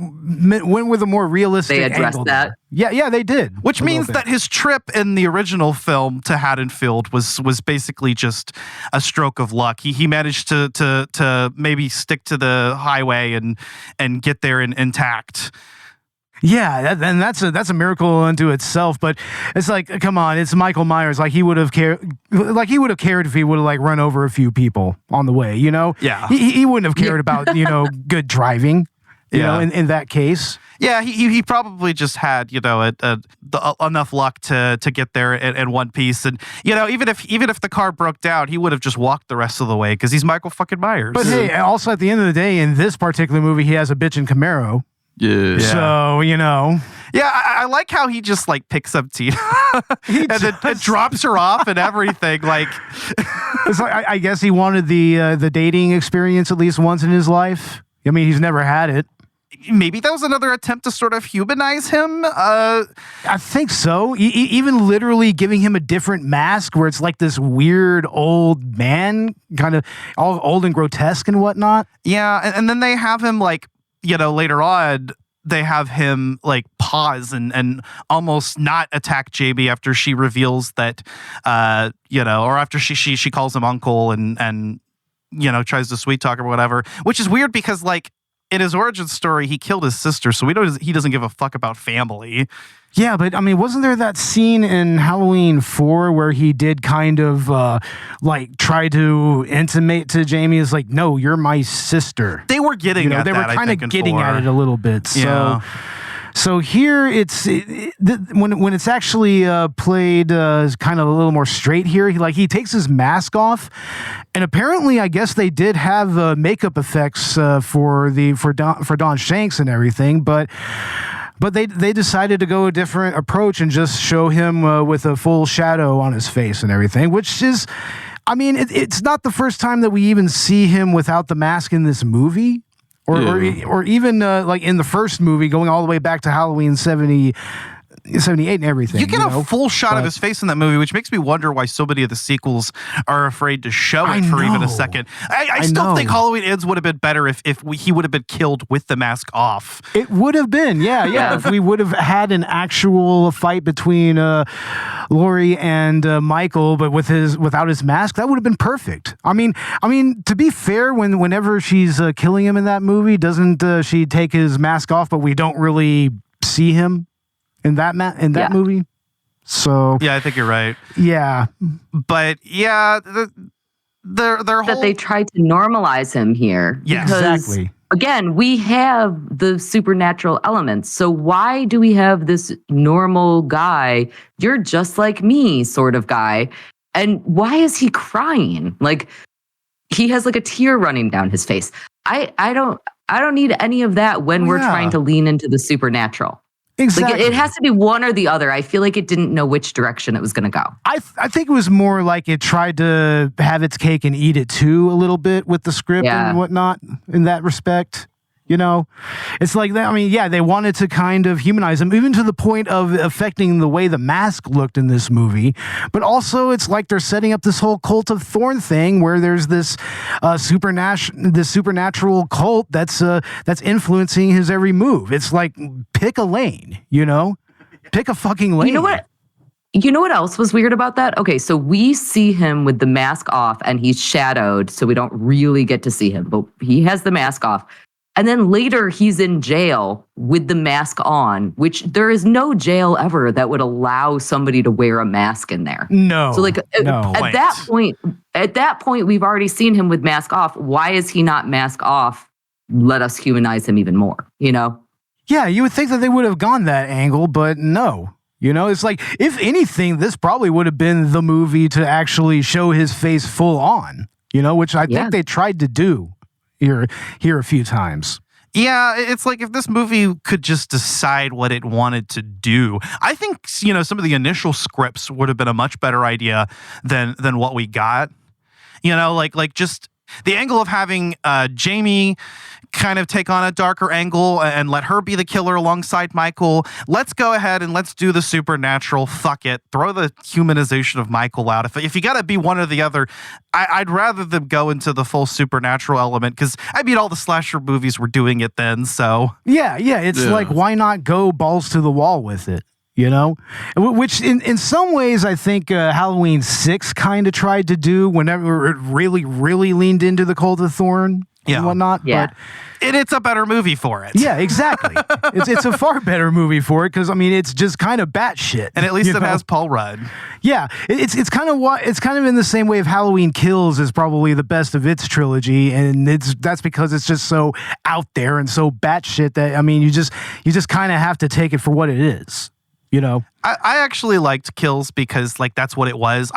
went with a more realistic. They addressed angle that. Yeah, they did. Which means that his trip in the original film to Haddonfield was basically just a stroke of luck. He managed to maybe stick to the highway and get there intact. Yeah, and that's a miracle unto itself. But it's like, come on, it's Michael Myers. Like he would have cared if he would have like run over a few people on the way. Yeah, he wouldn't have cared about good driving. In that case. Yeah, he probably just had enough luck to get there in one piece, and even if the car broke down, he would have just walked the rest of the way because he's Michael fucking Myers. But hey, also at the end of the day, in this particular movie, he has a bitchin' Camaro. Yeah. So, Yeah, I like how he just like picks up Tina and then drops her off and everything. Like, it's like I guess he wanted the dating experience at least once in his life. I mean, he's never had it. Maybe that was another attempt to sort of humanize him. I think so. Even literally giving him a different mask where it's like this weird old man, kind of all old and grotesque and whatnot. Yeah, and then they have him like, later on, they have him like pause and almost not attack JB after she reveals that, or after she calls him uncle and tries to sweet talk or whatever, which is weird because like, in his origin story, he killed his sister, so he doesn't give a fuck about family. Yeah, but I mean, wasn't there that scene in Halloween 4 where he did kind of try to intimate to Jamie as like, no, you're my sister. They were getting at that. They were kind of getting at it a little bit. So. Yeah. So here when it's actually played kind of a little more straight here, he takes his mask off, and apparently I guess they did have makeup effects for Don Shanks and everything, but they decided to go a different approach and just show him with a full shadow on his face and everything, which is, I mean, it's not the first time that we even see him without the mask in this movie. Or even like in the first movie, going all the way back to Halloween 78 and everything. You get a full shot of his face in that movie, which makes me wonder why so many of the sequels are afraid to show it for even a second. I still think Halloween Ends would have been better if he would have been killed with the mask off. It would have been, yeah. If we would have had an actual fight between Laurie and Michael, but without his mask, that would have been perfect. I mean, to be fair, whenever she's killing him in that movie, doesn't she take his mask off? But we don't really see him in that movie. So yeah, I think you're right. Yeah, but yeah, their whole that they tried to normalize him here. Yeah, exactly. Again, we have the supernatural elements. So why do we have this normal guy, you're just like me sort of guy? And why is he crying? Like he has like a tear running down his face. I don't need any of that when we're trying to lean into the supernatural. Exactly. Like it has to be one or the other. I feel like it didn't know which direction it was going to go. I think it was more like it tried to have its cake and eat it too a little bit with the script and whatnot in that respect. It's like that. I mean, yeah, they wanted to kind of humanize him, even to the point of affecting the way the mask looked in this movie. But also, it's like they're setting up this whole cult of Thorn thing, where there's this supernatural cult that's influencing his every move. It's like pick a lane, pick a fucking lane. You know what else was weird about that? Okay, so we see him with the mask off, and he's shadowed, so we don't really get to see him, but he has the mask off. And then later he's in jail with the mask on, which there is no jail ever that would allow somebody to wear a mask in there. No. So like at that point, we've already seen him with mask off. Why is he not mask off? Let us humanize him even more, Yeah, you would think that they would have gone that angle, but no. It's like, if anything, this probably would have been the movie to actually show his face full on, which I think they tried to do here a few times. Yeah, it's like if this movie could just decide what it wanted to do. I think, some of the initial scripts would have been a much better idea than what we got. Like just the angle of having Jamie kind of take on a darker angle and let her be the killer alongside Michael. Let's go ahead and let's do the supernatural. Fuck it. Throw the humanization of Michael out. If you got to be one or the other, I'd rather them go into the full supernatural element, because all the slasher movies were doing it then. So yeah. It's like, why not go balls to the wall with it? Which in some ways I think Halloween 6 kind of tried to do whenever it really, really leaned into the Cult of Thorn and whatnot. Yeah. But it's a better movie for it. Yeah, exactly. it's a far better movie for it, because it's just kind of batshit. And at least it has Paul Rudd. Yeah, it's kind of in the same way of Halloween Kills is probably the best of its trilogy, and that's because it's just so out there and so batshit that you just kind of have to take it for what it is. I actually liked Kills because that's what it was.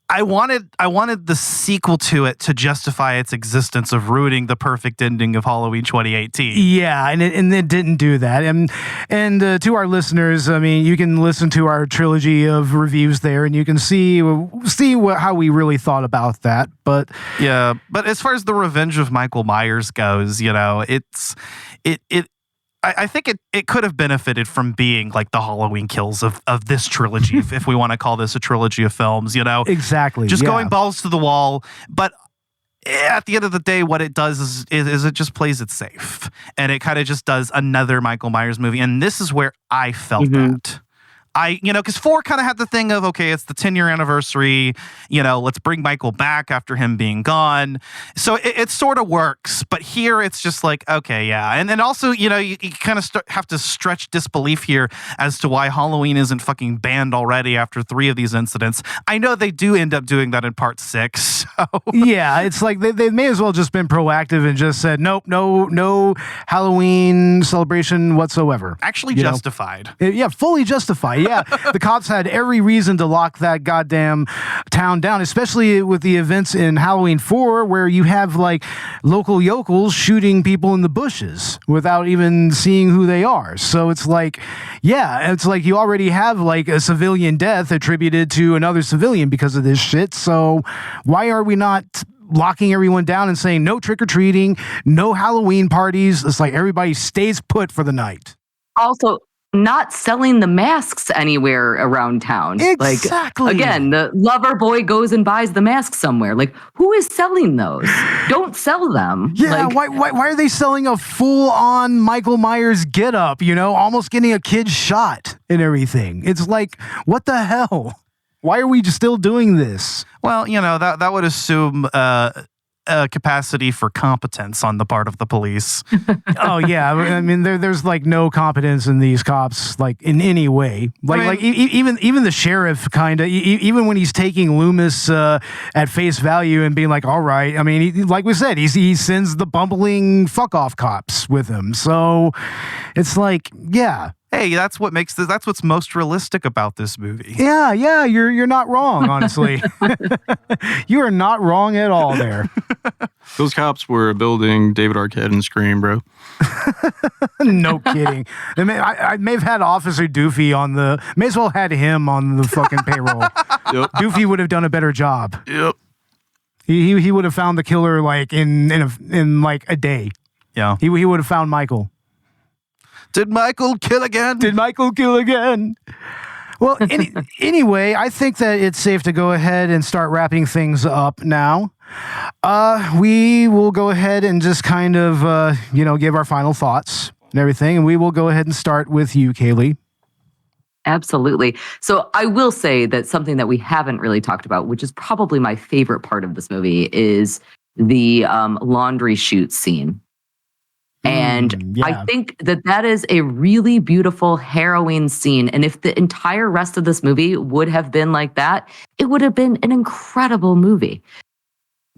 I wanted the sequel to it to justify its existence of ruining the perfect ending of Halloween 2018. Yeah, and it didn't do that. And to our listeners, I mean, you can listen to our trilogy of reviews there, and you can see how we really thought about that. But yeah, but as far as the Revenge of Michael Myers goes, you know, I think it could have benefited from being like the Halloween Kills of this trilogy, if we want to call this a trilogy of films, you know? Exactly. Just going balls to the wall. But at the end of the day, what it does is it just plays it safe. And it kind of just does another Michael Myers movie. And this is where I felt that. Because 4 kind of had the thing of, okay, it's the 10-year anniversary, you know, let's bring Michael back after him being gone. So it sort of works. But here it's just like, okay, yeah. And then also, you know, you kind of have to stretch disbelief here as to why Halloween isn't fucking banned already after 3 of these incidents. I know they do end up doing that in part 6. So. Yeah, it's like they may as well just been proactive and just said, nope, no Halloween celebration whatsoever. Actually justified. Yeah, fully justified. Yeah, the cops had every reason to lock that goddamn town down, especially with the events in Halloween 4 where you have like local yokels shooting people in the bushes without even seeing who they are. So it's like, yeah, it's like you already have like a civilian death attributed to another civilian because of this shit. So why are we not locking everyone down and saying no trick-or-treating, no Halloween parties? It's like everybody stays put for the night. Also, not selling the masks anywhere around town. Exactly. Like, again, the lover boy goes and buys the masks somewhere. Like, who is selling those? Don't sell them. Yeah, like, why are they selling a full-on Michael Myers get-up, you know, almost getting a kid shot and everything? It's like, what the hell? Why are we still doing this? Well, you know, that would assume a capacity for competence on the part of the police. Oh yeah, I mean there's like no competence in these cops like in any way. Like even the sheriff kind of even when he's taking Loomis at face value and being like, all right, I mean like we said, he sends the bumbling fuck off cops with him. So it's like, yeah. Hey, that's what's most realistic about this movie. Yeah, you're not wrong, honestly. You are not wrong at all there. Those cops were building David Arquette and Scream, bro. No kidding. I may have had Officer Doofy may as well had him on the fucking payroll. Yep. Doofy would have done a better job. Yep. He would have found the killer like in like a day. Yeah. He would have found Michael. Did Michael kill again? Well, anyway, I think that it's safe to go ahead and start wrapping things up now. We will go ahead and just kind of, give our final thoughts and everything. And we will go ahead and start with you, Kaylee. Absolutely. So I will say that something that we haven't really talked about, which is probably my favorite part of this movie, is the laundry chute scene. And I think that is a really beautiful, harrowing scene. And if the entire rest of this movie would have been like that, it would have been an incredible movie.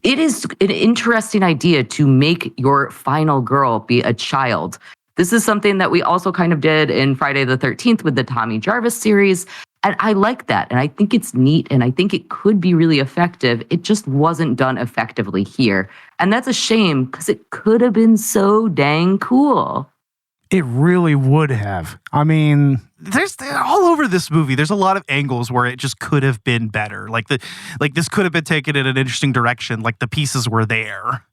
It is an interesting idea to make your final girl be a child. This is something that we also kind of did in Friday the 13th with the Tommy Jarvis series. And I like that. And I think it's neat. And I think it could be really effective. It just wasn't done effectively here. And that's a shame because it could have been so dang cool. It really would have. I mean, there's all over this movie. There's a lot of angles where it just could have been better. Like this could have been taken in an interesting direction. Like the pieces were there.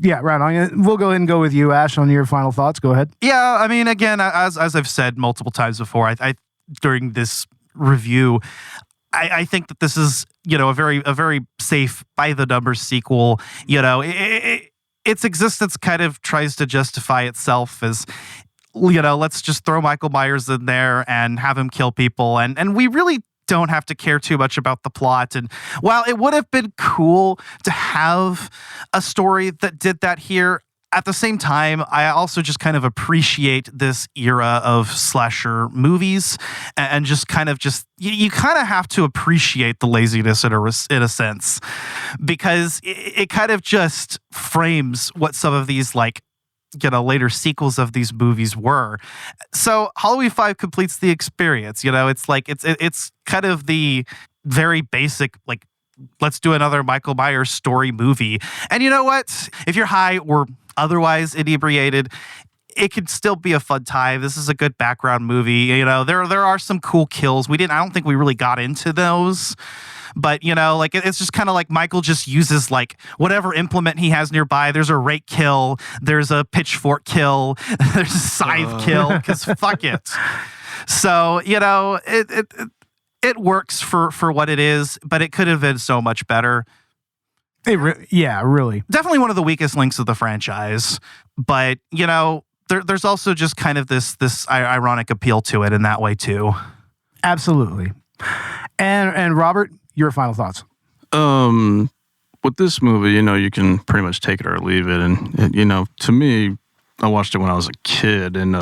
Yeah, right on. We'll go ahead and go with you, Ash, on your final thoughts. Go ahead. Yeah, I mean, again, as I've said multiple times before, I during this review, I think that this is, a very safe by the numbers sequel. Its existence kind of tries to justify itself as, let's just throw Michael Myers in there and have him kill people, and we really don't have to care too much about the plot. And while it would have been cool to have a story that did that here, at the same time, I also just kind of appreciate this era of slasher movies and just you kind of have to appreciate the laziness in a sense, because it kind of just frames what some of these later sequels of these movies were. So Halloween 5 completes the experience. It's kind of the very basic let's do another Michael Myers story movie. And you know what? If you're high or otherwise inebriated, it could still be a fun time. This is a good background movie. You know, there are some cool kills. I don't think we really got into those. But, you know, like it's just kind of like Michael just uses like whatever implement he has nearby. There's a rake kill. There's a pitchfork kill. There's a scythe kill because fuck it. So, you know, it works for what it is, but it could have been so much better. Really. Definitely one of the weakest links of the franchise. But, you know, there's also just kind of this ironic appeal to it in that way too. Absolutely. And Robert, your final thoughts? With this movie, you know, you can pretty much take it or leave it. And you know, to me, I watched it when I was a kid, and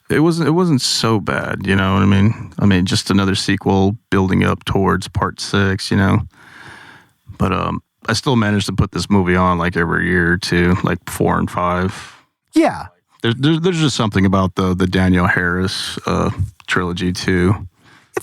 it wasn't so bad. You know what I mean? I mean, just another sequel building up towards part 6. You know, but I still managed to put this movie on like every year or two, like 4 and 5. Yeah. There's just something about the Danielle Harris trilogy too.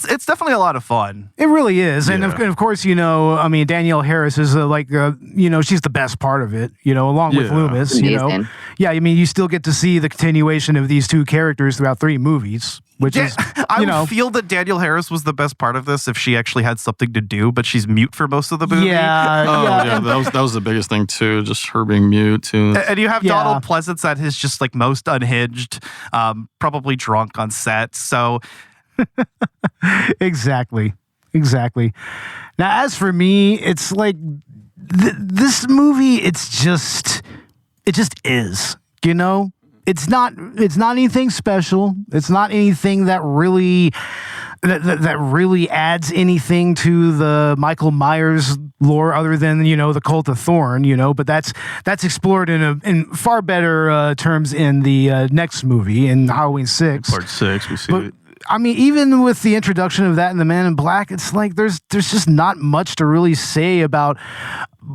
It's definitely a lot of fun. It really is. And of course, you know, I mean, Danielle Harris is you know, she's the best part of it, you know, along with Loomis, you know. Yeah, I mean, you still get to see the continuation of these two characters throughout 3 movies, which is, I would feel that Danielle Harris was the best part of this if she actually had something to do, but she's mute for most of the movie. Yeah, that was the biggest thing too, just her being mute too. And you have Donald Pleasance at his just like most unhinged, probably drunk on set, so... Exactly. Now, as for me, it's like this movie. It just is. You know, it's not anything special. It's not anything that really adds anything to the Michael Myers lore, other than, you know, the Cult of Thorn. You know, but that's explored in far better terms in the next movie, in Halloween 6. Part 6, we see it. I mean, even with the introduction of that in The Man in Black, it's like there's just not much to really say about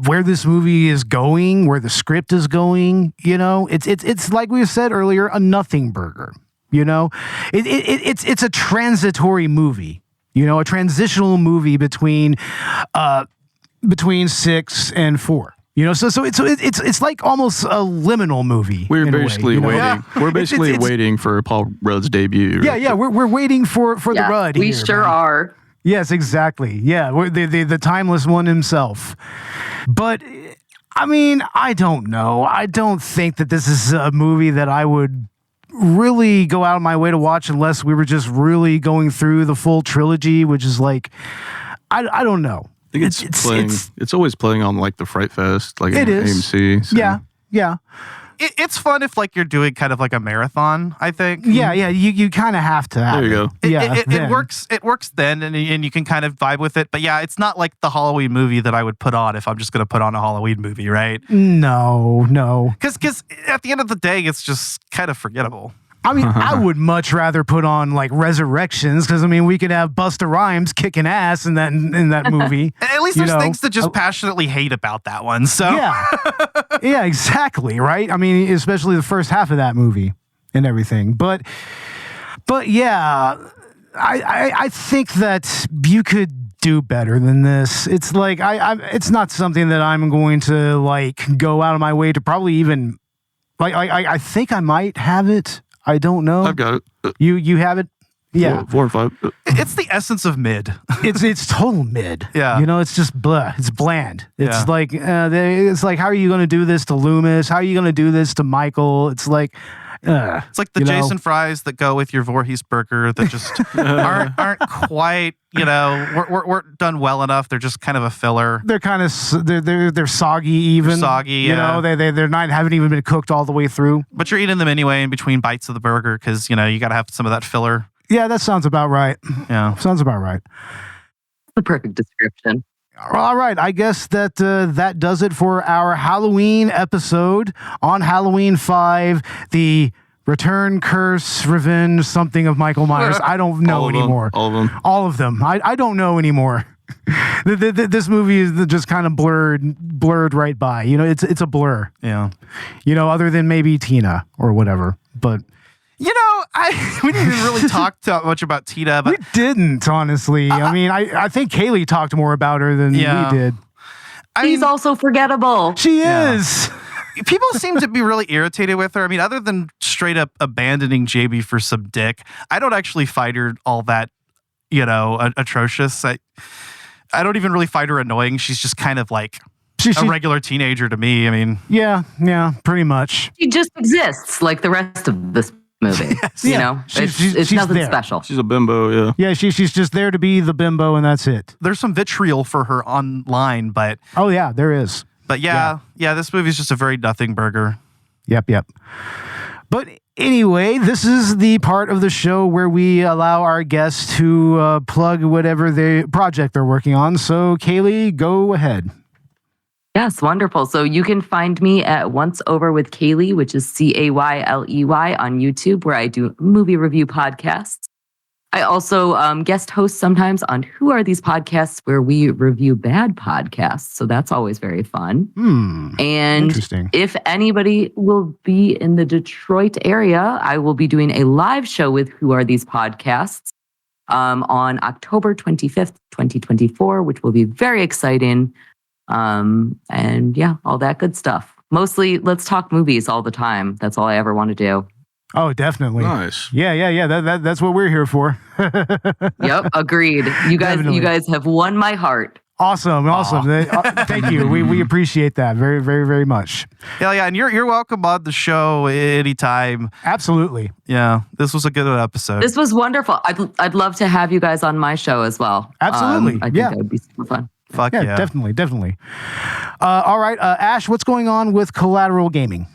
where this movie is going, where the script is going. You know, it's like we said earlier, a nothing burger. You know, it's a transitory movie. You know, a transitional movie between 6 and 4. You know, so it's like almost a liminal movie. We're basically waiting. Yeah. We're basically waiting for Paul Rudd's debut. Right? Yeah. We're waiting for the Rudd. We sure are. Yes, exactly. Yeah, we're the timeless one himself. But I mean, I don't know. I don't think that this is a movie that I would really go out of my way to watch unless we were just really going through the full trilogy, which is like, I don't know. I think it's always playing on like the Fright Fest, like it is. AMC. So. Yeah. It's fun if like you're doing kind of like a marathon, I think. Yeah. You kind of have to. There you go. It works. It works then, and you can kind of vibe with it. But yeah, it's not like the Halloween movie that I would put on if I'm just going to put on a Halloween movie, right? No. Because at the end of the day, it's just kind of forgettable. I mean, I would much rather put on like Resurrections, because I mean, we could have Busta Rhymes kicking ass in that movie. At least there's things to just passionately hate about that one. So yeah, exactly, right? I mean, especially the first half of that movie and everything. But yeah, I think that you could do better than this. It's like it's not something that I'm going to like go out of my way to probably even like. I think I might have it. I don't know. I've got it. You have it? Yeah. 4 and 5. It's the essence of mid. It's total mid. Yeah. You know, it's just blah. It's bland. It's like, it's like, how are you going to do this to Loomis? How are you going to do this to Michael? It's like, it's like the Jason fries that go with your Voorhees burger that just aren't quite, you know, weren't done well enough. They're just kind of a filler. They're kind of they're soggy even. They're soggy, you know. They're not haven't even been cooked all the way through. But you're eating them anyway in between bites of the burger because you know you got to have some of that filler. Yeah, that sounds about right. Yeah, sounds about right. The perfect description. All right, I guess that does it for our Halloween episode on Halloween 5, the Return, Curse, Revenge, something of Michael Myers. I don't know anymore. All of them. I don't know anymore. This movie is just kind of blurred right by. You know, it's a blur. Yeah. You know, other than maybe Tina or whatever. But you know, we didn't even really talk that much about Tita, but we didn't, honestly. I mean, I think Kaylee talked more about her than we did. She's also forgettable. She is. People seem to be really irritated with her. I mean, other than straight up abandoning JB for some dick, I don't actually find her all that, atrocious. I don't even really find her annoying. She's just kind of like a regular teenager to me. I mean, yeah, pretty much. She just exists like the rest of this movie. Yes. It's nothing there. special. She's a bimbo, yeah. Yeah, she's just there to be the bimbo, and that's it. There's some vitriol for her online, but oh yeah, there is. But yeah, this movie is just a very nothing burger. Yep. But anyway, this is the part of the show where we allow our guests to plug whatever project they're working on. So, Kaylee, go ahead. Yes, wonderful. So you can find me at Once Over with Kaylee, which is Cayley on YouTube, where I do movie review podcasts. I also guest host sometimes on Who Are These Podcasts, where we review bad podcasts. So that's always very fun. And interesting. If anybody will be in the Detroit area, I will be doing a live show with Who Are These Podcasts on October 25th, 2024, which will be very exciting. And yeah, all that good stuff. Mostly, let's talk movies all the time. That's all I ever want to do. Oh, definitely. Nice. Yeah. That's what we're here for. Yep, agreed. You guys have won my heart. Awesome. Thank you. We appreciate that very, very, very much. Yeah, and you're welcome on the show anytime. Absolutely. Yeah, this was a good episode. This was wonderful. I'd love to have you guys on my show as well. Absolutely. I think that would be super fun. Fuck yeah. Definitely. All right, Ash, what's going on with Collateral Gaming?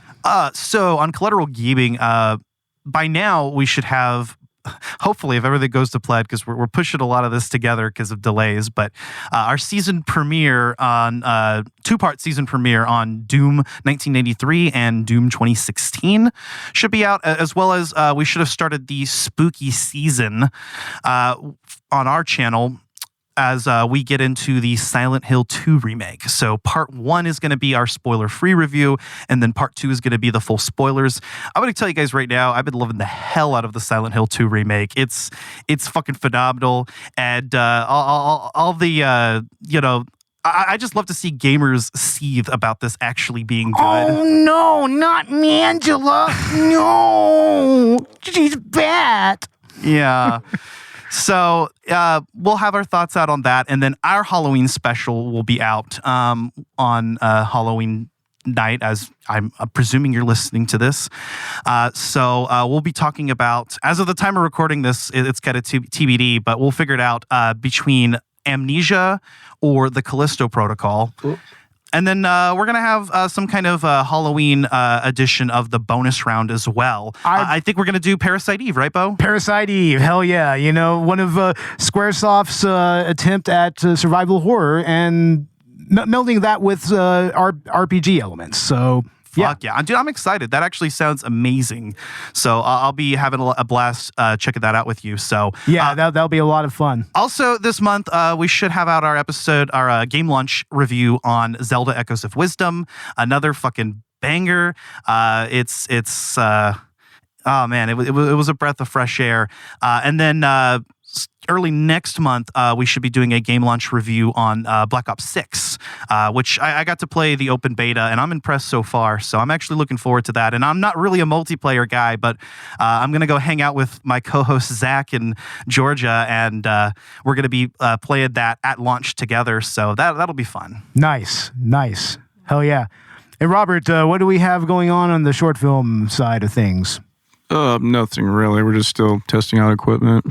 So on Collateral Gaming, by now we should have, hopefully, if everything goes to plan, because we're pushing a lot of this together because of delays, but our season premiere on two-part season premiere on Doom 1993 and Doom 2016 should be out, as well as we should have started the spooky season on our channel as we get into the Silent Hill 2 remake. So part 1 is going to be our spoiler-free review, and then part 2 is going to be the full spoilers. I'm going to tell you guys right now, I've been loving the hell out of the Silent Hill 2 remake. It's fucking phenomenal, and all the, I just love to see gamers seethe about this actually being good. Oh, no, not Mangela. No, she's bad. Yeah. So we'll have our thoughts out on that, and then our Halloween special will be out on Halloween night, as I'm presuming you're listening to this. So we'll be talking about, as of the time of recording this, it's got a TBD, but we'll figure it out between Amnesia or the Callisto Protocol. Ooh. And then we're going to have some kind of Halloween edition of the bonus round as well. I think we're going to do Parasite Eve, right, Bo? Parasite Eve, hell yeah. One of Squaresoft's attempt at survival horror and melding that with RPG elements. So, fuck yeah. Dude, I'm excited. That actually sounds amazing. So I'll be having a blast checking that out with you. So yeah, that'll be a lot of fun. Also this month, we should have out our game launch review on Zelda Echoes of Wisdom. Another fucking banger. It's oh man, it was a breath of fresh air. And then early next month, we should be doing a game launch review on Black Ops 6, which I got to play the open beta, and I'm impressed so far. So I'm actually looking forward to that. And I'm not really a multiplayer guy, but I'm going to go hang out with my co-hosts Zach and Georgia, and we're going to be playing that at launch together. So that'll be fun. Nice. Hell yeah. Hey, Robert, what do we have going on the short film side of things? Nothing really. We're just still testing out equipment.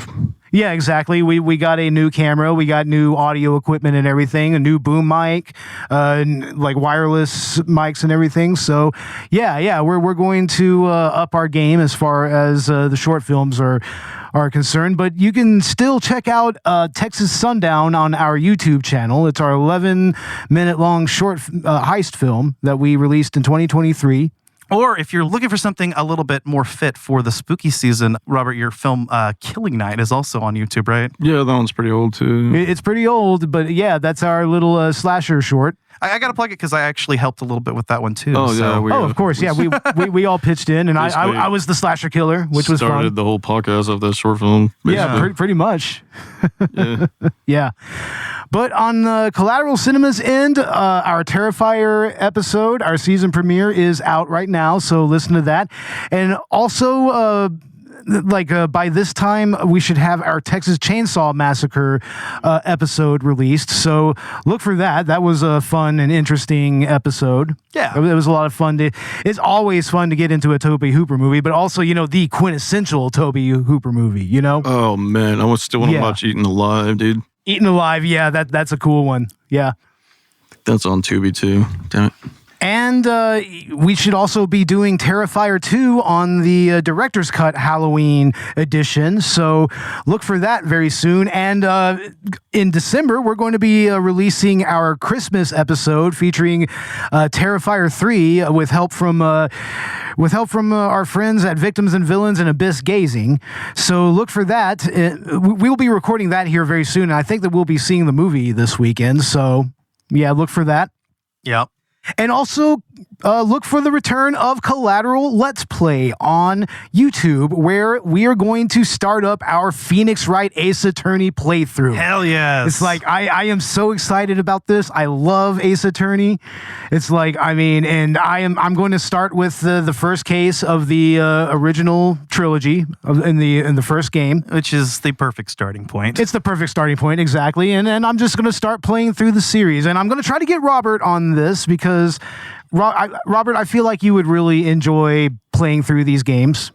Yeah, exactly. We got a new camera. We got new audio equipment and everything, a new boom mic, like wireless mics and everything. So, yeah, we're going to up our game as far as the short films are concerned. But you can still check out Texas Sundown on our YouTube channel. It's our 11-minute long short heist film that we released in 2023. Or if you're looking for something a little bit more fit for the spooky season, Robert, your film Killing Night is also on YouTube, right? Yeah, that one's pretty old too. It's pretty old, but yeah, that's our little slasher short. I got to plug it because I actually helped a little bit with that one too. Oh, yeah. Of course. Yeah, we all pitched in, and I was the slasher killer, which was fun. Started the whole podcast of that short film. Basically. Yeah, pretty much. Yeah. Yeah. But on Collateral Cinema's end, our Terrifier episode, our season premiere, is out right now, so listen to that. And also, by this time, we should have our Texas Chainsaw Massacre episode released. So look for that. That was a fun and interesting episode. Yeah. It was a lot of fun. It's always fun to get into a Tobe Hooper movie, but also, the quintessential Tobe Hooper movie, Oh, man. I still want to watch Eaten Alive, dude. Eaten Alive, yeah, that's a cool one. Yeah. That's on Tubi, too. Damn it. And we should also be doing Terrifier 2 on the Director's Cut Halloween edition. So look for that very soon. And in December, we're going to be releasing our Christmas episode featuring Terrifier 3 with help from our friends at Victims and Villains and Abyss Gazing. So look for that. We'll be recording that here very soon. And I think that we'll be seeing the movie this weekend. So yeah, look for that. Yep. And also look for the return of Collateral Let's Play on YouTube, where we are going to start up our Phoenix Wright Ace Attorney playthrough. Hell yes. It's like, I am so excited about this. I love Ace Attorney. It's like, and I'm going to start with the first case of the original trilogy in the first game. Which is the perfect starting point. It's the perfect starting point, exactly. And I'm just going to start playing through the series. And I'm going to try to get Robert on this because Robert, I feel like you would really enjoy playing through these games.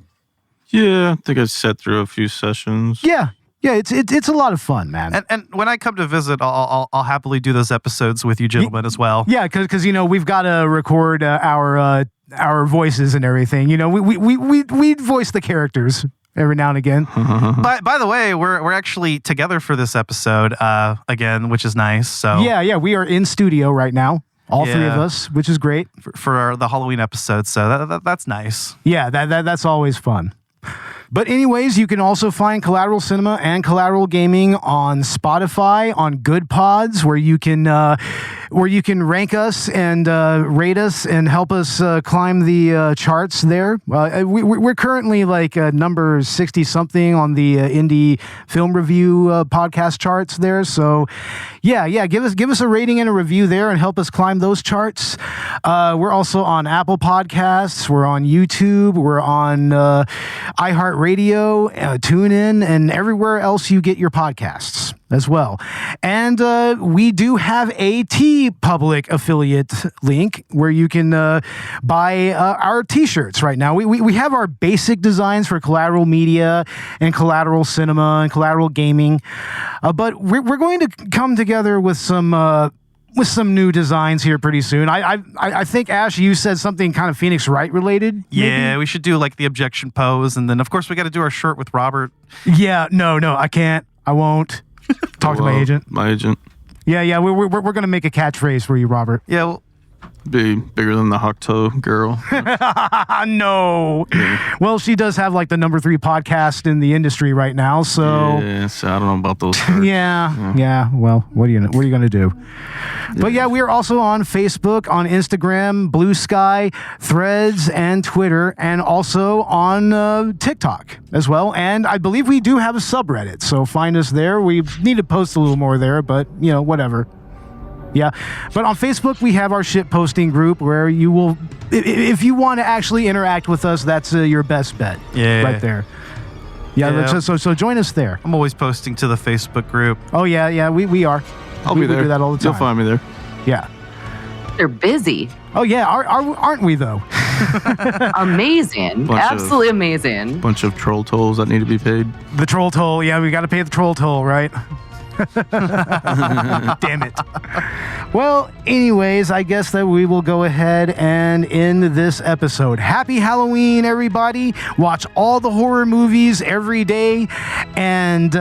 Yeah, I think I've sat through a few sessions. Yeah, it's a lot of fun, man. And when I come to visit, I'll happily do those episodes with you gentlemen as well. Yeah, because we've got to record our voices and everything. We voice the characters every now and again. By the way, we're actually together for this episode again, which is nice. So yeah, we are in studio right now. All three of us, which is great. For the Halloween episode, so that's nice. Yeah, that's always fun. But anyways, you can also find Collateral Cinema and Collateral Gaming on Spotify, on Good Pods, where you can rank us and rate us and help us climb the charts there. We're currently like number 60-something on the indie film review podcast charts there. So yeah, give us a rating and a review there and help us climb those charts. We're also on Apple Podcasts. We're on YouTube. We're on iHeartRadio, TuneIn, and everywhere else you get your podcasts as well. And we do have a TeePublic affiliate link where you can buy our t-shirts right now. We have our basic designs for Collateral Media and Collateral Cinema and Collateral Gaming, but we're going to come together with some new designs here pretty soon. I think, Ash, you said something kind of Phoenix Wright related. Maybe? Yeah, we should do like the objection pose, and then of course we got to do our shirt with Robert. Yeah, no, I can't. I won't. Talk to my agent. My agent. Yeah, we're gonna make a catchphrase for you, Robert. Yeah, well, be bigger than the Hokuto girl. No. Yeah. Well, she does have like the number 3 podcast in the industry right now, so yeah, so I don't know about those. Yeah. Well, what are you gonna do? Yeah. But yeah, we are also on Facebook, on Instagram, Blue Sky, Threads, and Twitter, and also on TikTok as well. And I believe we do have a subreddit, so find us there. We need to post a little more there, but whatever. Yeah, but on Facebook, we have our shit posting group where you will, if you want to actually interact with us, that's your best bet. Yeah. Right there. Yeah. So join us there. I'm always posting to the Facebook group. Oh, yeah, we are. I'll be there. We do that all the time. You'll find me there. Yeah. They're busy. Oh, yeah. Aren't we, though? Amazing. Absolutely amazing. Bunch of troll tolls that need to be paid. The troll toll. Yeah, we got to pay the troll toll, right? Damn it. Well, anyways, I guess that we will go ahead and end this episode. Happy Halloween, everybody. Watch all the horror movies every day. And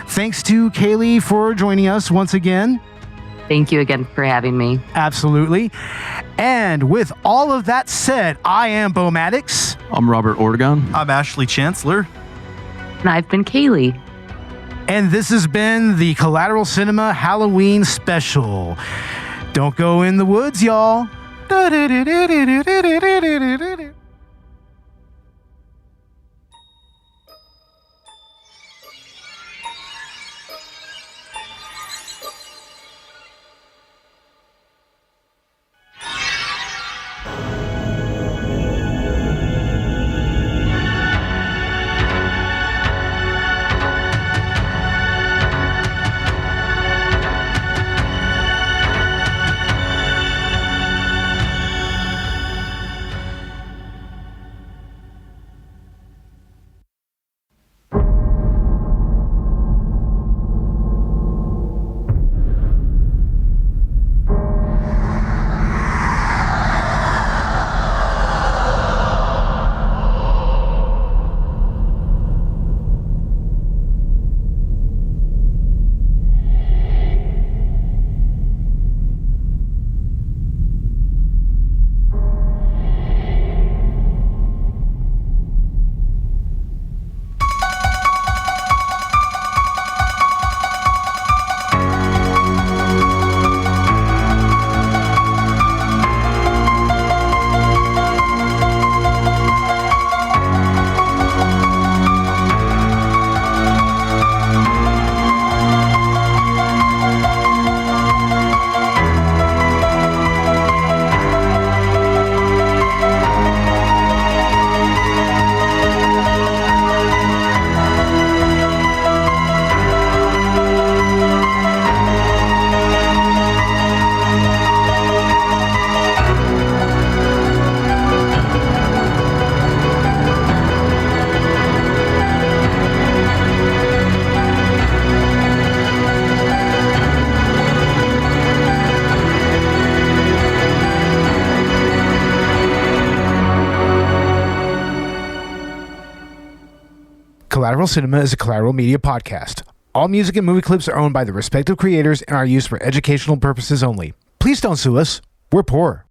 thanks to Kaylee for joining us once again. Thank you again for having me. Absolutely. And with all of that said, I am Bo Maddox. I'm Robert Ortegon. I'm Ashley Chancellor. And I've been Kaylee. And this has been the Collateral Cinema Halloween Special. Don't go in the woods, y'all. Collateral Cinema is a Collateral Media podcast. All music and movie clips are owned by the respective creators and are used for educational purposes only. Please don't sue us. We're poor.